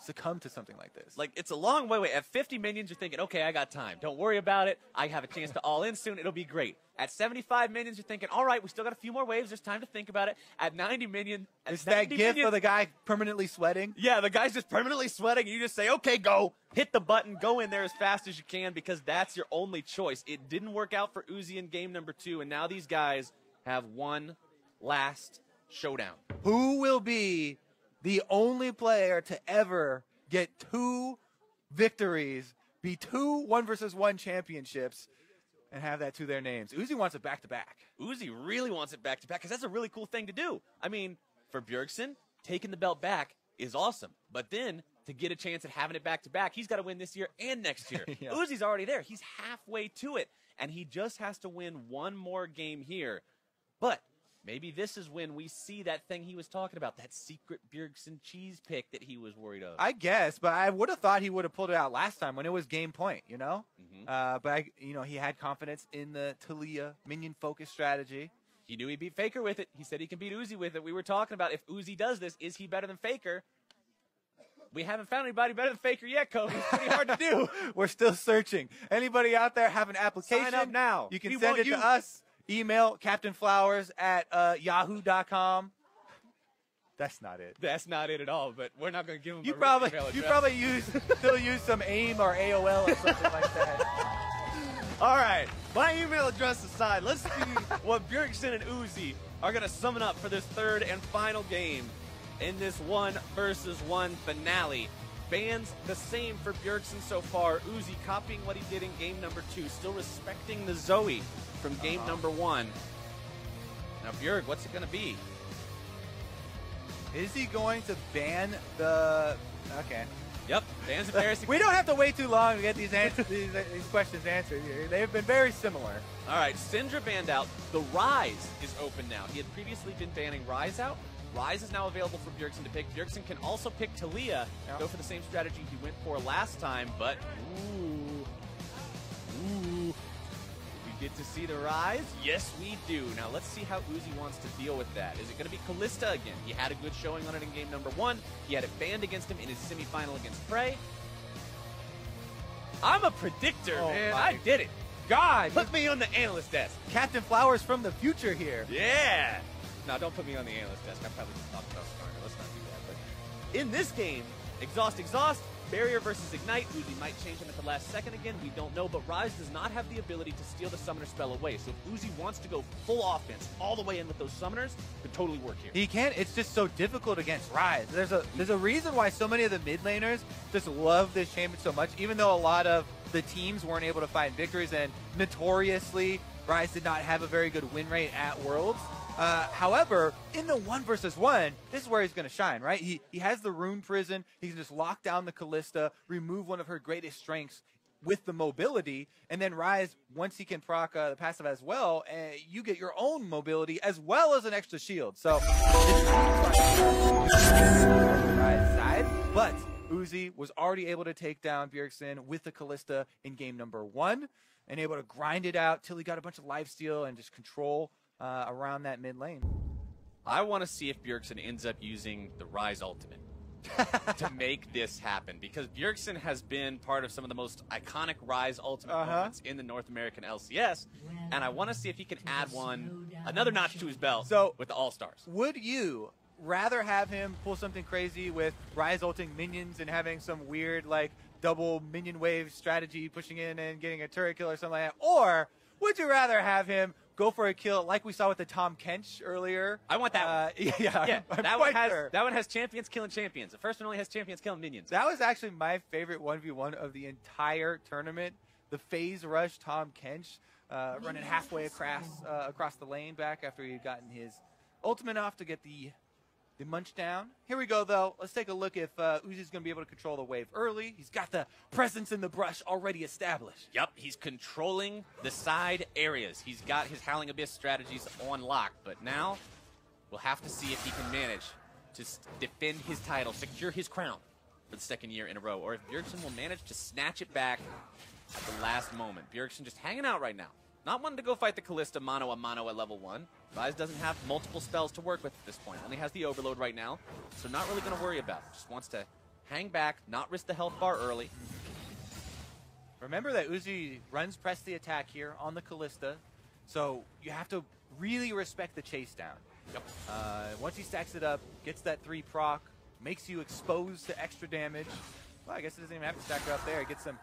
succumb to something like this. Like, it's a long way away. At 50 minions, you're thinking, okay, I got time. Don't worry about it. I have a chance to all in soon. It'll be great. At 75 minions, you're thinking, all right, we still got a few more waves. There's time to think about it. At 90 minions, Is that gift for the guy permanently sweating? Yeah, the guy's just permanently sweating. You just say, okay, go. Hit the button. Go in there as fast as you can because that's your only choice. It didn't work out for Uzi in game number 2, and now these guys have one last showdown. Who will be the only player to ever get 2 victories, be 2 1-versus-1 championships, and have that to their names? Uzi wants it back-to-back. Uzi really wants it back-to-back because that's a really cool thing to do. I mean, for Bjergsen, taking the belt back is awesome. But then, to get a chance at having it back-to-back, he's got to win this year and next year. Yeah. Uzi's already there. He's halfway to it. And he just has to win one more game here. But maybe this is when we see that thing he was talking about, that secret Bjergsen cheese pick that he was worried of. I guess, but I would have thought he would have pulled it out last time when it was game point, But he had confidence in the Talia minion focus strategy. He knew he'd beat Faker with it. He said he can beat Uzi with it. We were talking about if Uzi does this, is he better than Faker? We haven't found anybody better than Faker yet, Kobe. It's pretty hard to do. We're still searching. Anybody out there have an application? Sign up now. You can We send want it you. to us. Email captainflowers@yahoo.com. That's not it. That's not it at all, but we're not going to give him You a probably email address. still use some AIM or AOL or something like that. All right, my email address aside, let's see what Bjergsen and Uzi are going to summon up for this third and final game in this 1-versus-1 finale. Bans the same for Bjergsen so far. Uzi copying what he did in game number 2, still respecting the Zoe from game number 1. Now, Bjerg, what's it going to be? Is he going to ban the... Okay. Yep, bans embarrassing. We don't have to wait too long to get these questions answered here. They've been very similar. All right, Syndra banned out. The Rise is open now. He had previously been banning Rise out. Rise is now available for Bjergsen to pick. Bjergsen can also pick Talia, go for the same strategy he went for last time, but ooh. We get to see the Rise? Yes, we do. Now let's see how Uzi wants to deal with that. Is it going to be Kalista again? He had a good showing on it in game number 1. He had it banned against him in his semifinal against Prey. I'm a predictor, man. I did it. God! Put me on the analyst desk. Captain Flowers from the future here. Yeah. No, don't put me on the analyst desk. I probably just talked about Skarner. Let's not do that. But in this game, Exhaust, Barrier versus Ignite. Uzi might change him at the last second again. We don't know, but Rise does not have the ability to steal the summoner spell away. So if Uzi wants to go full offense all the way in with those summoners, it could totally work here. He can't. It's just so difficult against Rise. There's a reason why so many of the mid laners just love this champion so much, even though a lot of the teams weren't able to find victories, and notoriously, Rise did not have a very good win rate at Worlds. However, in the 1-versus-1, this is where he's going to shine, right? He has the Rune Prison. He can just lock down the Kalista, remove one of her greatest strengths with the mobility, and then Rise, once he can proc the passive as well, you get your own mobility as well as an extra shield. So, Rise side, but Uzi was already able to take down Bjergsen with the Kalista in game number 1 and able to grind it out till he got a bunch of lifesteal and just control around that mid lane. I want to see if Bjergsen ends up using the Rise ultimate to make this happen, because Bjergsen has been part of some of the most iconic Rise ultimate moments in the North American LCS, and I want to see if he can add another notch to his belt with the All-Stars. Would you rather have him pull something crazy with Rise ulting minions and having some weird like double minion wave strategy, pushing in and getting a turret kill or something like that, or would you rather have him go for a kill like we saw with the Tom Kench earlier? I want that one. Yeah, that one has champions killing champions. The first one only has champions killing minions. That was actually my favorite 1v1 of the entire tournament. The phase rush Tom Kench running halfway across the lane back after he had gotten his ultimate off to get the munch down. Here we go, though. Let's take a look if Uzi's going to be able to control the wave early. He's got the presence in the brush already established. Yep, he's controlling the side areas. He's got his Howling Abyss strategies on lock, but now we'll have to see if he can manage to defend his title, secure his crown for the second year in a row, or if Bjergsen will manage to snatch it back at the last moment. Bjergsen just hanging out right now. Not wanting to go fight the Kalista mano a mano at level 1. Rise doesn't have multiple spells to work with at this point. Only has the Overload right now, so not really going to worry about it. Just wants to hang back, not risk the health bar early. Remember that Uzi runs press the attack here on the Kalista, so you have to really respect the chase down. Yep. Once he stacks it up, gets that 3 proc, makes you exposed to extra damage. Well, I guess it doesn't even have to stack her up there. It gets some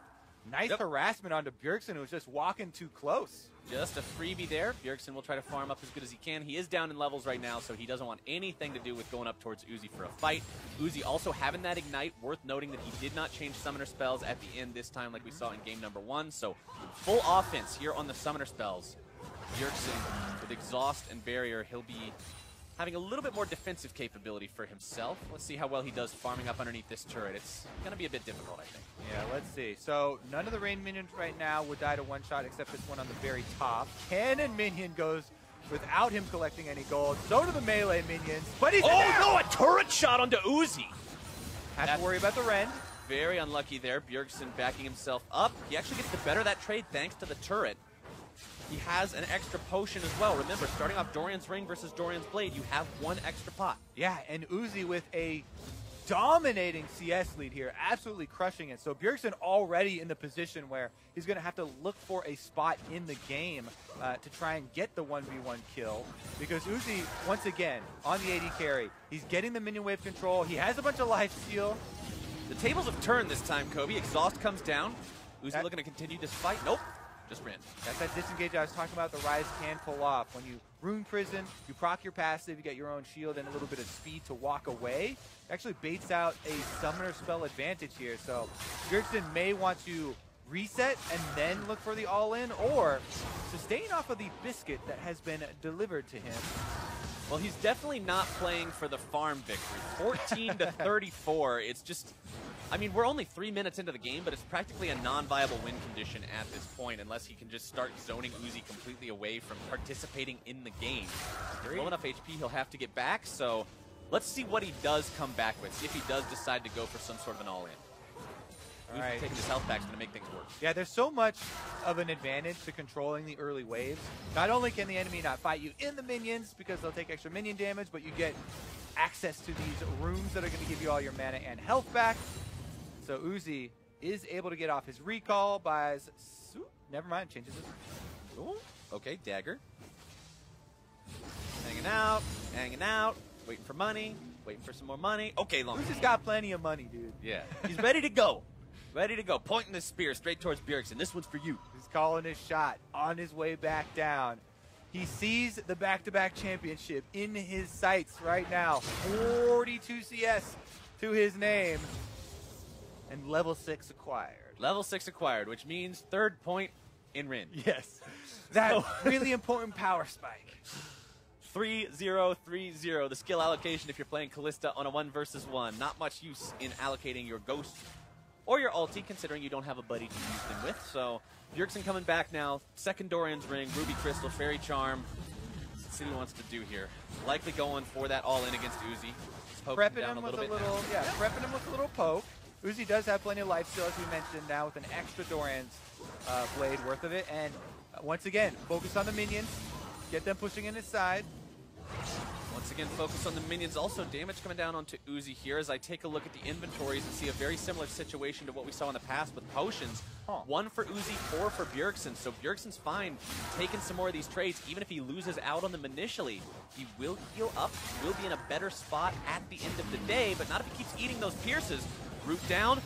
nice harassment onto Bjergsen, who was just walking too close. Just a freebie there. Bjergsen will try to farm up as good as he can. He is down in levels right now, so he doesn't want anything to do with going up towards Uzi for a fight. Uzi also having that Ignite. Worth noting that he did not change summoner spells at the end this time like we saw in game number 1. So full offense here on the summoner spells. Bjergsen with Exhaust and Barrier, he'll be having a little bit more defensive capability for himself. Let's see how well he does farming up underneath this turret. It's going to be a bit difficult, I think. Yeah, let's see. So none of the rain minions right now would die to one shot except this one on the very top. Cannon minion goes without him collecting any gold. So do the melee minions. But he's no, a turret shot onto Uzi. Has to worry about the rend. Very unlucky there. Bjergsen backing himself up. He actually gets the better of that trade thanks to the turret. He has an extra potion as well. Remember, starting off Dorian's Ring versus Dorian's Blade, you have 1 extra pot. Yeah, and Uzi with a dominating CS lead here, absolutely crushing it. So Bjergsen already in the position where he's going to have to look for a spot in the game to try and get the 1v1 kill. Because Uzi, once again, on the AD carry, he's getting the minion wave control. He has a bunch of life steal. The tables have turned this time, Kobe. Exhaust comes down. Uzi looking to continue this fight. Nope. Just ran. That's that disengage I was talking about. The Rise can pull off. When you rune prison, you proc your passive, you get your own shield and a little bit of speed to walk away. It actually baits out a summoner spell advantage here. So Bjergsen may want to reset and then look for the all-in, or sustain off of the biscuit that has been delivered to him. Well, he's definitely not playing for the farm victory. 14 to 34. It's just, I mean, we're only 3 minutes into the game, but it's practically a non-viable win condition at this point, unless he can just start zoning Uzi completely away from participating in the game. With low enough HP, he'll have to get back, so let's see what he does come back with, see if he does decide to go for some sort of an all-in. Uzi taking his health back is going to make things worse. Yeah, there's so much of an advantage to controlling the early waves. Not only can the enemy not fight you in the minions because they'll take extra minion damage, but you get access to these runes that are going to give you all your mana and health back. So Uzi is able to get off his recall, buys... Never mind, changes it. Ooh, okay, dagger. Hanging out, waiting for money, waiting for some more money. Okay, long. Uzi's got plenty of money, dude. Yeah, he's ready to go. Ready to go. Pointing the spear straight towards Bjergsen. This one's for you. He's calling his shot on his way back down. He sees the back-to-back championship in his sights right now. 42 CS to his name. And level 6 acquired. Level 6 acquired, which means 3rd point in Rin. Yes. That really important power spike. 3-0-3-0. The skill allocation if you're playing Kalista on a 1 versus 1. Not much use in allocating your Ghost or your ulti, considering you don't have a buddy to use them with. So Bjergsen coming back now. 2nd Dorian's Ring, Ruby Crystal, Fairy Charm. What's the City wants to do here? Likely going for that all-in against Uzi. Prepping him with a little, prepping him with a little poke. Uzi does have plenty of life steal, as we mentioned, now with an extra Dorian's blade worth of it. And once again, focus on the minions. Get them pushing in his side. Once again, focus on the minions. Also, damage coming down onto Uzi here as I take a look at the inventories and see a very similar situation to what we saw in the past with potions. 1 for Uzi, 4 for Bjergsen. So Bjergsen's fine taking some more of these trades. Even if he loses out on them initially, he will heal up. He will be in a better spot at the end of the day, but not if he keeps eating those pierces. Root down. Ooh.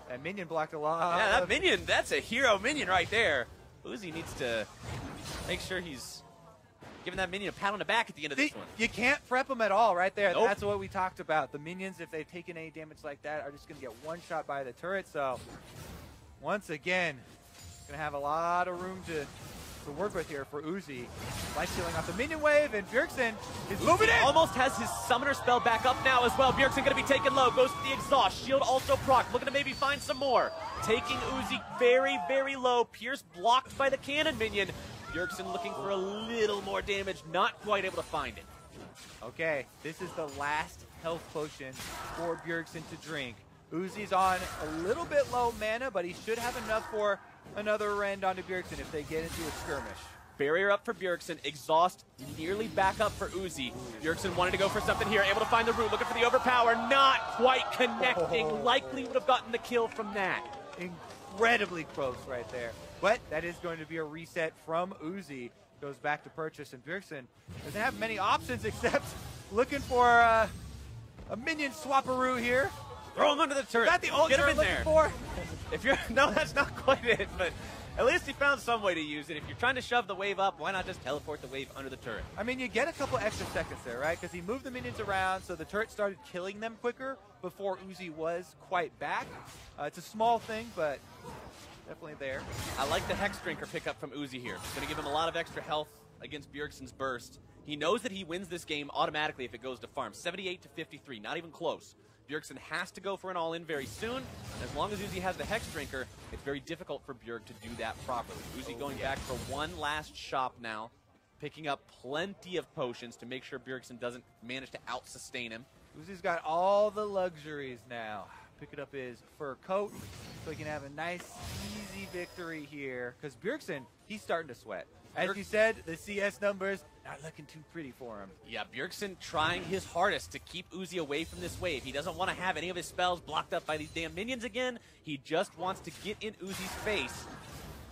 That minion blocked a lot. Yeah, that minion, that's a hero minion right there. Uzi needs to make sure he's giving that minion a pat on the back at the end of this one. You can't prep them at all right there. Nope. That's what we talked about. The minions, if they've taken any damage like that, are just going to get one shot by the turret. So, once again, going to have a lot of room to work with here for Uzi. Life stealing off the minion wave, and Bjergsen is moving in! Almost has his summoner spell back up now as well. Bjergsen going to be taken low, goes to the exhaust. Shield also proc, looking to maybe find some more. Taking Uzi very, very low. Pierce blocked by the cannon minion. Bjergsen looking for a little more damage, not quite able to find it. Okay, this is the last health potion for Bjergsen to drink. Uzi's on a little bit low mana, but he should have enough for another rend onto Bjergsen if they get into a skirmish. Barrier up for Bjergsen. Exhaust nearly back up for Uzi. Bjergsen wanted to go for something here. Able to find the root. Looking for the overpower. Not quite connecting. Likely would have gotten the kill from that. Incredibly close right there. But that is going to be a reset from Uzi. Goes back to purchase, and Bjergsen doesn't have many options except looking for a minion swapperoo here. Throw him under the turret. Is that the ult Get him you're in looking there. for? If you're no, that's not quite it. But at least he found some way to use it. If you're trying to shove the wave up, why not just teleport the wave under the turret? I mean, you get a couple extra seconds there, right? Because he moved the minions around, so the turret started killing them quicker before Uzi was quite back. It's a small thing, but definitely there. I like the Hex Drinker pickup from Uzi here. It's going to give him a lot of extra health against Bjergsen's burst. He knows that he wins this game automatically if it goes to farm. 78 to 53, not even close. Bjergsen has to go for an all-in very soon. And as long as Uzi has the Hex Drinker, it's very difficult for Bjerg to do that properly. Uzi going back for one last shop now, picking up plenty of potions to make sure Bjergsen doesn't manage to out-sustain him. Uzi's got all the luxuries now. Picking up his fur coat so he can have a nice, easy victory here. Because Bjergsen, he's starting to sweat. As you said, the CS numbers not looking too pretty for him. Yeah, Bjergsen trying his hardest to keep Uzi away from this wave. He doesn't want to have any of his spells blocked up by these damn minions again. He just wants to get in Uzi's face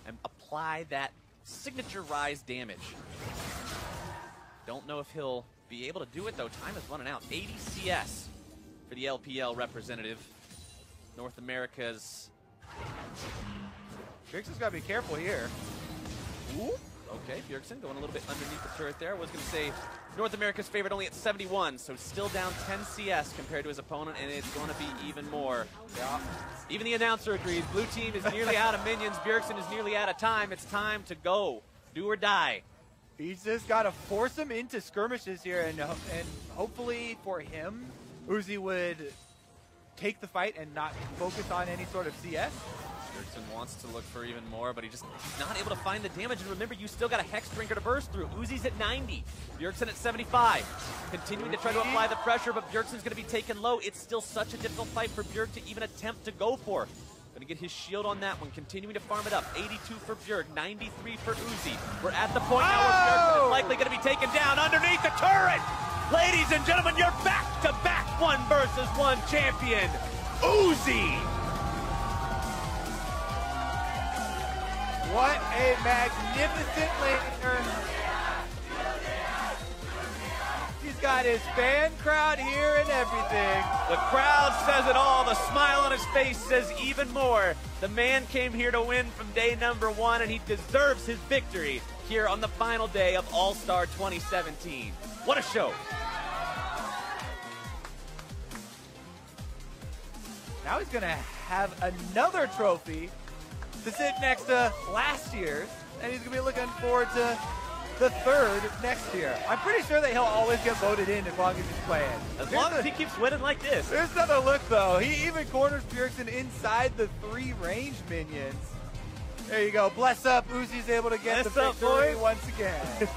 and apply that signature rise damage. Don't know if he'll be able to do it, though. Time is running out. 80 CS for the LPL representative. North America's... Bjergsen's got to be careful here. Ooh. Okay, Bjergsen going a little bit underneath the turret there. I was going to say North America's favorite only at 71, so still down 10 CS compared to his opponent, and it's going to be even more. Yeah. Even the announcer agrees. Blue team is nearly out of minions. Bjergsen is nearly out of time. It's time to go. Do or die. He's just got to force him into skirmishes here, and hopefully for him, Uzi would take the fight and not focus on any sort of CS. Bjergsen wants to look for even more, but he's not able to find the damage. And remember, you still got a Hex Drinker to burst through. Uzi's at 90. Bjergsen at 75. Continuing to try to apply the pressure, but Bjergsen's going to be taken low. It's still such a difficult fight for Bjerg to even attempt to go for. Going to get his shield on that one. Continuing to farm it up. 82 for Bjerg, 93 for Uzi. We're at the point now where Bjergsen is likely going to be taken down underneath the turret. Ladies and gentlemen, you're back-to-back 1 versus 1 champion, Uzi. What a magnificent laner. He's got his fan crowd here and everything. The crowd says it all. The smile on his face says even more. The man came here to win from day number 1, and he deserves his victory here on the final day of All-Star 2017. What a show. Now he's going to have another trophy to sit next to last year's, and he's going to be looking forward to the 3rd next year. I'm pretty sure that he'll always get voted in as long as he's playing. As long as he keeps winning like this. There's another look, though. He even corners Bjergsen inside the 3 ranged minions. There you go. Bless up. Uzi's able to get the victory once again.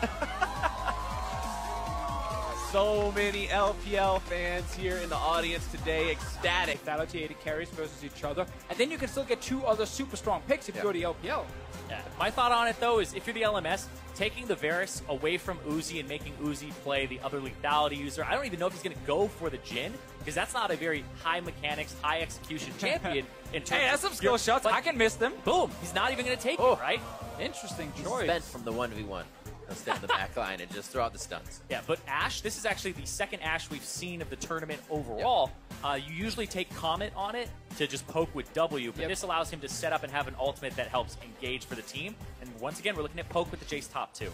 So many LPL fans here in the audience today, ecstatic. Fatality carries versus each other. And then you can still get 2 other super strong picks if you go to LPL. Yeah. My thought on it, though, is if you're the LMS, taking the Varus away from Uzi and making Uzi play the other lethality user. I don't even know if he's going to go for the Jhin, because that's not a very high mechanics, high execution champion. In terms Hey, that's some skill shots. I can miss them. Boom. He's not even going to take it, right? Interesting He's choice. spent from the 1v1. He'll stay in the back line and just throw out the stuns. Yeah, but Ashe, this is actually the 2nd Ashe we've seen of the tournament overall. Yep. You usually take Comet on it to just poke with W, but this allows him to set up and have an ultimate that helps engage for the team. And once again, we're looking at poke with the Jace top 2.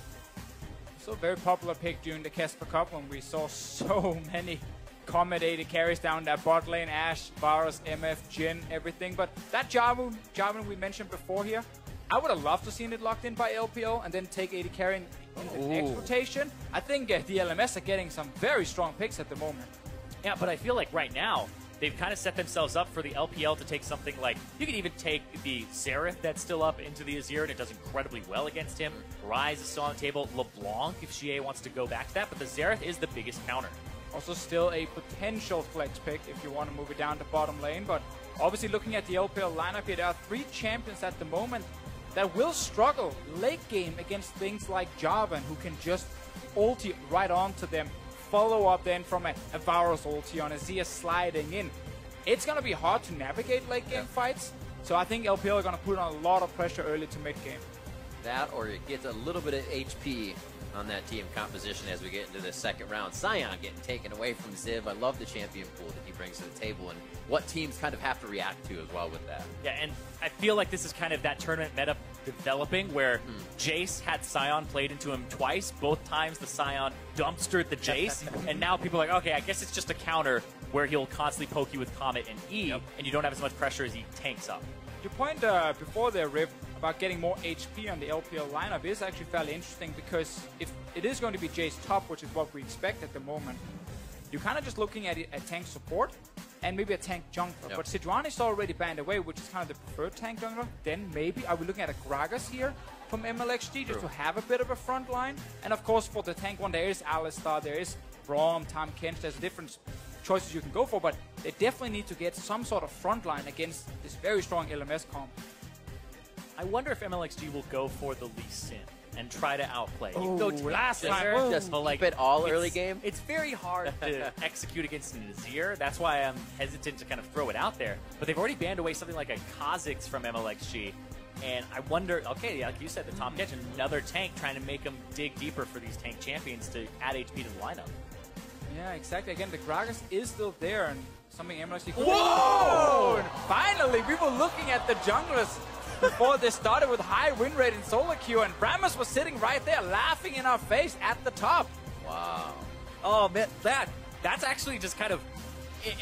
So very popular pick during the Casper Cup when we saw so many Comet AD carries down that bot lane, Ashe, Varus, MF, Jhin, everything. But that Jarvan we mentioned before here, I would have loved to seen it locked in by LPL and then take AD carry in the next rotation. I think the LMS are getting some very strong picks at the moment. Yeah, but I feel like right now, they've kind of set themselves up for the LPL to take something like, you could even take the Xerath that's still up into the Azir, and it does incredibly well against him. Ryze is still on the table. LeBlanc, if GA wants to go back to that, but the Xerath is the biggest counter. Also still a potential flex pick if you want to move it down to bottom lane. But obviously looking at the LPL lineup here, there are 3 champions at the moment that will struggle late game against things like Jarvan, who can just ulti right onto them. Follow up then from a Varus ulti on a Zia sliding in. It's going to be hard to navigate late game fights. So I think LPL are going to put on a lot of pressure early to mid game. That, or it gets a little bit of HP on that team composition as we get into the second round. Sion getting taken away from Ziv. I love the champion pool that he brings to the table and what teams kind of have to react to as well with that. Yeah, and I feel like this is kind of that tournament meta developing where Jace had Sion played into him twice. Both times the Sion dumpstered the Jace, and now people are like, okay, I guess it's just a counter where he'll constantly poke you with Comet and E, and you don't have as much pressure as he tanks up. Your point before the Rift about getting more HP on the LPL lineup is actually fairly interesting, because if it is going to be Jace top, which is what we expect at the moment, you're kind of just looking at a tank support and maybe a tank jungler. But Sejuani is already banned away, which is kind of the preferred tank jungler. Then maybe are we looking at a Gragas here from MLXG just to have a bit of a front line? And of course for the tank one, there is Alistar, there is Braum, Tahm Kench, there's different choices you can go for, but they definitely need to get some sort of front line against this very strong LMS comp. I wonder if MLXG will go for the Lee Sin and try to outplay. Oh, You can go last Azir, time. Just but keep it all early game. It's very hard to execute against an Azir. That's why I'm hesitant to kind of throw it out there. But they've already banned away something like a Kha'Zix from MLXG. And I wonder, okay, like you said, the Tahm Kench, another tank trying to make them dig deeper for these tank champions to add HP to the lineup. Yeah, exactly. Again, the Gragas is still there, and something MLXG... Whoa! And finally, we were looking at the junglers before they started with high win rate in solo queue, and Rammus was sitting right there laughing in our face at the top. Wow. Oh, man, that's actually just kind of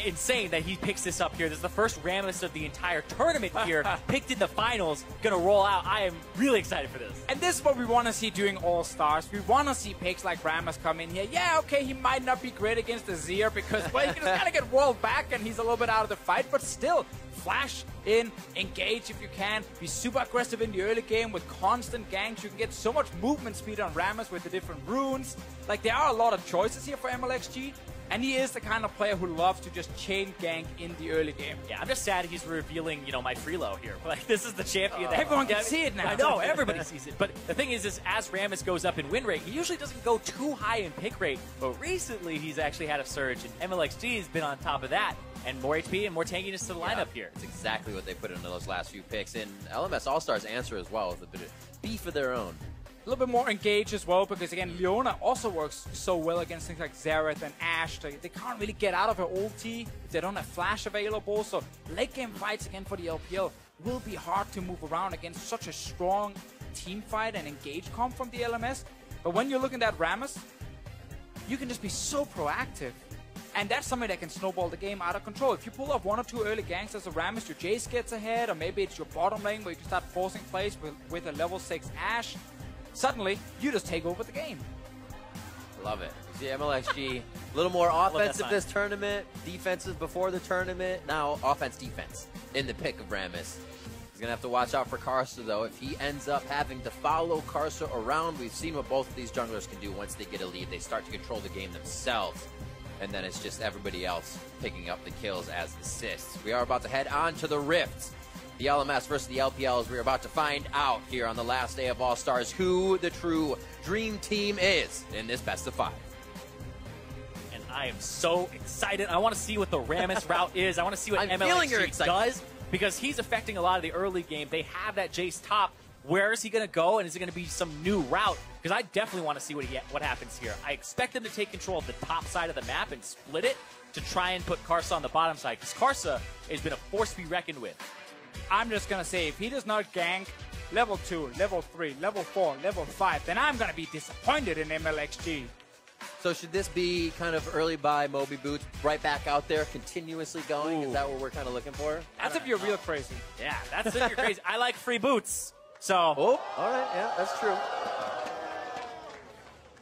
insane that he picks this up here. This is the first Rammus of the entire tournament here, picked in the finals, gonna roll out. I am really excited for this. And this is what we want to see doing All-Stars. We want to see picks like Rammus come in here. Yeah, okay, he might not be great against Azir because, well, he can just kind of get walled back and he's a little bit out of the fight, but still, flash in, engage if you can, be super aggressive in the early game with constant ganks. You can get so much movement speed on Rammus with the different runes. Like, there are a lot of choices here for MLXG. And he is the kind of player who loves to just chain gank in the early game. Yeah, I'm just sad he's revealing, you know, my freelo here. Like, this is the champion that everyone can see it now. I know, everybody sees it. But the thing is as Rammus goes up in win rate, he usually doesn't go too high in pick rate. But recently, he's actually had a surge, and MLXG has been on top of that. And more HP and more tankiness to the lineup here. It's exactly what they put into those last few picks. And LMS All-Stars answer as well with a bit of beef of their own. A little bit more engaged as well, because again, Leona also works so well against things like Xerath and Ashe. They can't really get out of her ulti if they don't have flash available. So late game fights again for the LPL will be hard to move around against such a strong team fight and engage comp from the LMS. But when you're looking at Rammus, you can just be so proactive. And that's something that can snowball the game out of control. If you pull off 1 or 2 early ganks as a Rammus, your Jace gets ahead, or maybe it's your bottom lane where you can start forcing plays with a level 6 Ashe. Suddenly, you just take over the game. Love it. You see MLXG, a little more offensive this tournament, defensive before the tournament, now offense-defense in the pick of Rammus. He's going to have to watch out for Karsa, though. If he ends up having to follow Karsa around, we've seen what both of these junglers can do once they get a lead. They start to control the game themselves, and then it's just everybody else picking up the kills as assists. We are about to head on to the Rift. The LMS versus the LPL, as we're about to find out here on the last day of All-Stars who the true dream team is in this best of 5. And I am so excited. I want to see what the Rammus route is. I want to see what MLXG does, because he's affecting a lot of the early game. They have that Jace top. Where is he going to go, and is it going to be some new route? Because I definitely want to see what happens here. I expect them to take control of the top side of the map and split it to try and put Karsa on the bottom side, because Karsa has been a force to be reckoned with. I'm just going to say, if he does not gank level 2, level 3, level 4, level 5, then I'm going to be disappointed in MLXG. So should this be kind of early buy Moby Boots right back out there, continuously going? Ooh. Is that what we're kind of looking for? That's if you're real crazy. Yeah, that's if you're crazy. I like free boots. So. Oh, all right. Yeah, that's true.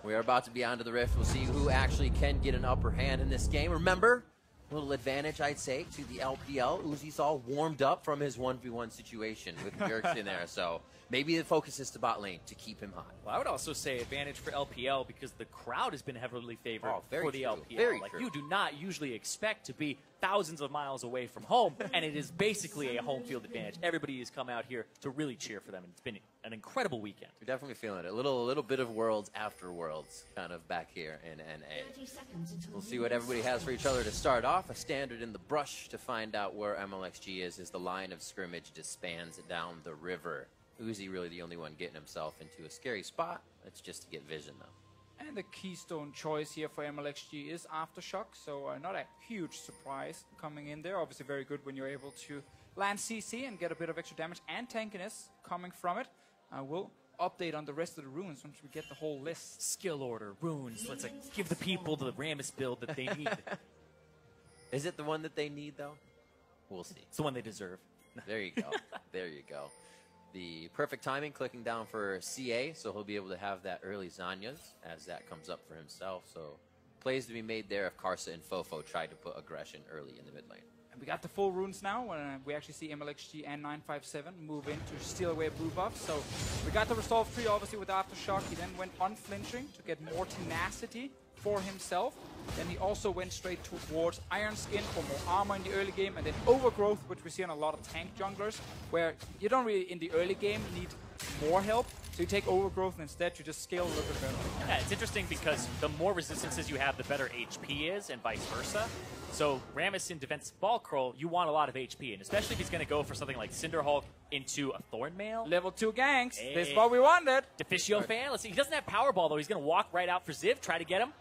We are about to be onto the Rift. We'll see who actually can get an upper hand in this game. Remember, little advantage, I'd say, to the LPL. Uzi's all warmed up from his 1v1 situation with Bjergsen there, so maybe the focus is to bot lane to keep him hot. Well, I would also say advantage for LPL because the crowd has been heavily favored for the LPL. Very like, true. you do not usually expect to be thousands of miles away from home, and it is basically a home field advantage. Everybody has come out here to really cheer for them, and it's been an incredible weekend. You're definitely feeling it. A little bit of Worlds after Worlds kind of back here in NA. We'll see what everybody has for each other to start off. A standard in the brush to find out where MLXG is as the line of scrimmage disbands down the river. Uzi really the only one getting himself into a scary spot. It's just to get vision, though. And the keystone choice here for MLXG is Aftershock, so not a huge surprise coming in there. Obviously very good when you're able to land CC and get a bit of extra damage and tankiness coming from it. We'll update on the rest of the runes once we get the whole list. Skill order, runes, let's give the people the Rammus build that they need. Is it the one that they need, though? We'll see. It's the one they deserve. There you go. There you go. The perfect timing, clicking down for CA, so he'll be able to have that early Zanya's as that comes up for himself. So plays to be made there if Karsa and Fofo tried to put aggression early in the mid lane. And we got the full runes now. We actually see MLXG and 957 move in to steal away blue buff. So we got the Resolve tree obviously with Aftershock. He then went unflinching to get more tenacity for himself. Then he also went straight towards Iron Skin for more armor in the early game, and then Overgrowth, which we see on a lot of tank junglers, where you don't really, in the early game, need more help. So you take Overgrowth and instead you just scale a little bit better. Yeah, it's interesting because the more resistances you have, the better HP is, and vice versa. So Rammus in defensive ball curl, you want a lot of HP, and especially if he's going to go for something like Cinderhulk into a Thornmail. Level 2 ganks. This is what we wanted. Deficio fan. Let's see. He doesn't have Powerball, though. He's going to walk right out for Ziv, try to get him.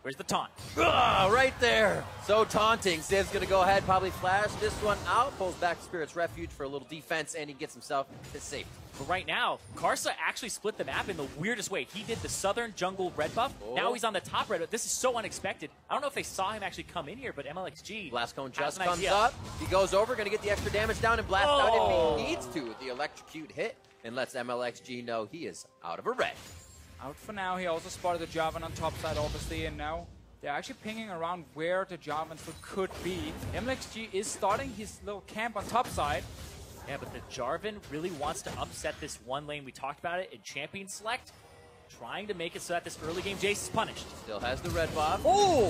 Where's the taunt? Right there. So taunting. Ziv's going to go ahead, probably flash this one out. Pulls back to Spirit's Refuge for a little defense, and he gets himself to safety. But right now, Karsa actually split the map in the weirdest way. He did the southern jungle red buff. Oh. Now he's on the top red buff. This is so unexpected. I don't know if they saw him actually come in here, but MLXG Blast Cone has just an comes idea. up. He goes over, going to get the extra damage down and blast out if he needs to. The electrocute hit and lets MLXG know he is out of a red. Out for now. He also spotted the Jarvan on top side, obviously, and now they're actually pinging around where the Jarvan could be. MLXG is starting his little camp on top side. Yeah, but the Jarvan really wants to upset this one lane. We talked about it in Champion Select. Trying to make it so that this early game Jace is punished. Still has the red buff. Oh!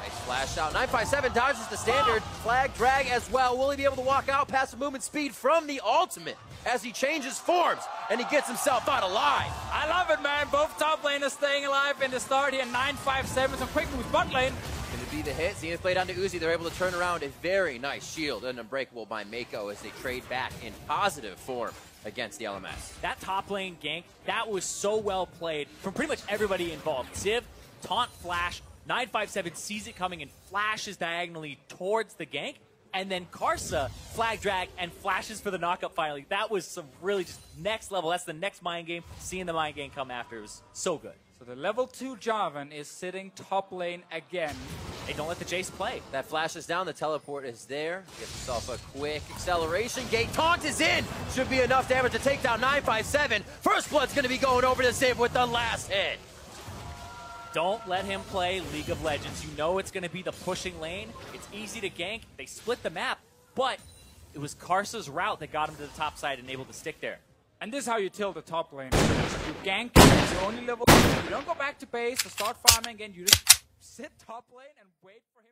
Nice flash out. 957 dodges the standard. Flag drag as well. Will he be able to walk out past the movement speed from the ultimate as he changes forms and he gets himself out alive? I love it, man. Both top laners staying alive in the start here. 957, some quick moves bot lane. Going to be the hit. Zenith blade onto Uzi. They're able to turn around a very nice shield and unbreakable by Mako as they trade back in positive form against the LMS. That top lane gank, that was so well played from pretty much everybody involved. Ziv, taunt flash, 957 sees it coming and flashes diagonally towards the gank. And then Karsa flag drag and flashes for the knockup finally. That was some really just next level. That's the next mind game. Seeing the mind game come after, it was so good. So the level 2 Jarvan is sitting top lane again. Hey, don't let the Jace play. That flashes down. The teleport is there. Gets himself a quick acceleration. Gate taunt is in. Should be enough damage to take down 957. First Blood's going to be going over to Ziv with the last hit. Don't let him play League of Legends. You know it's going to be the pushing lane. It's easy to gank. They split the map, but it was Karsa's route that got him to the top side and able to stick there. And this is how you tilt the top lane. You gank, you're only level 2. You don't go back to base or start farming again. You just sit top lane and wait for him to...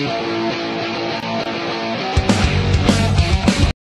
Bye.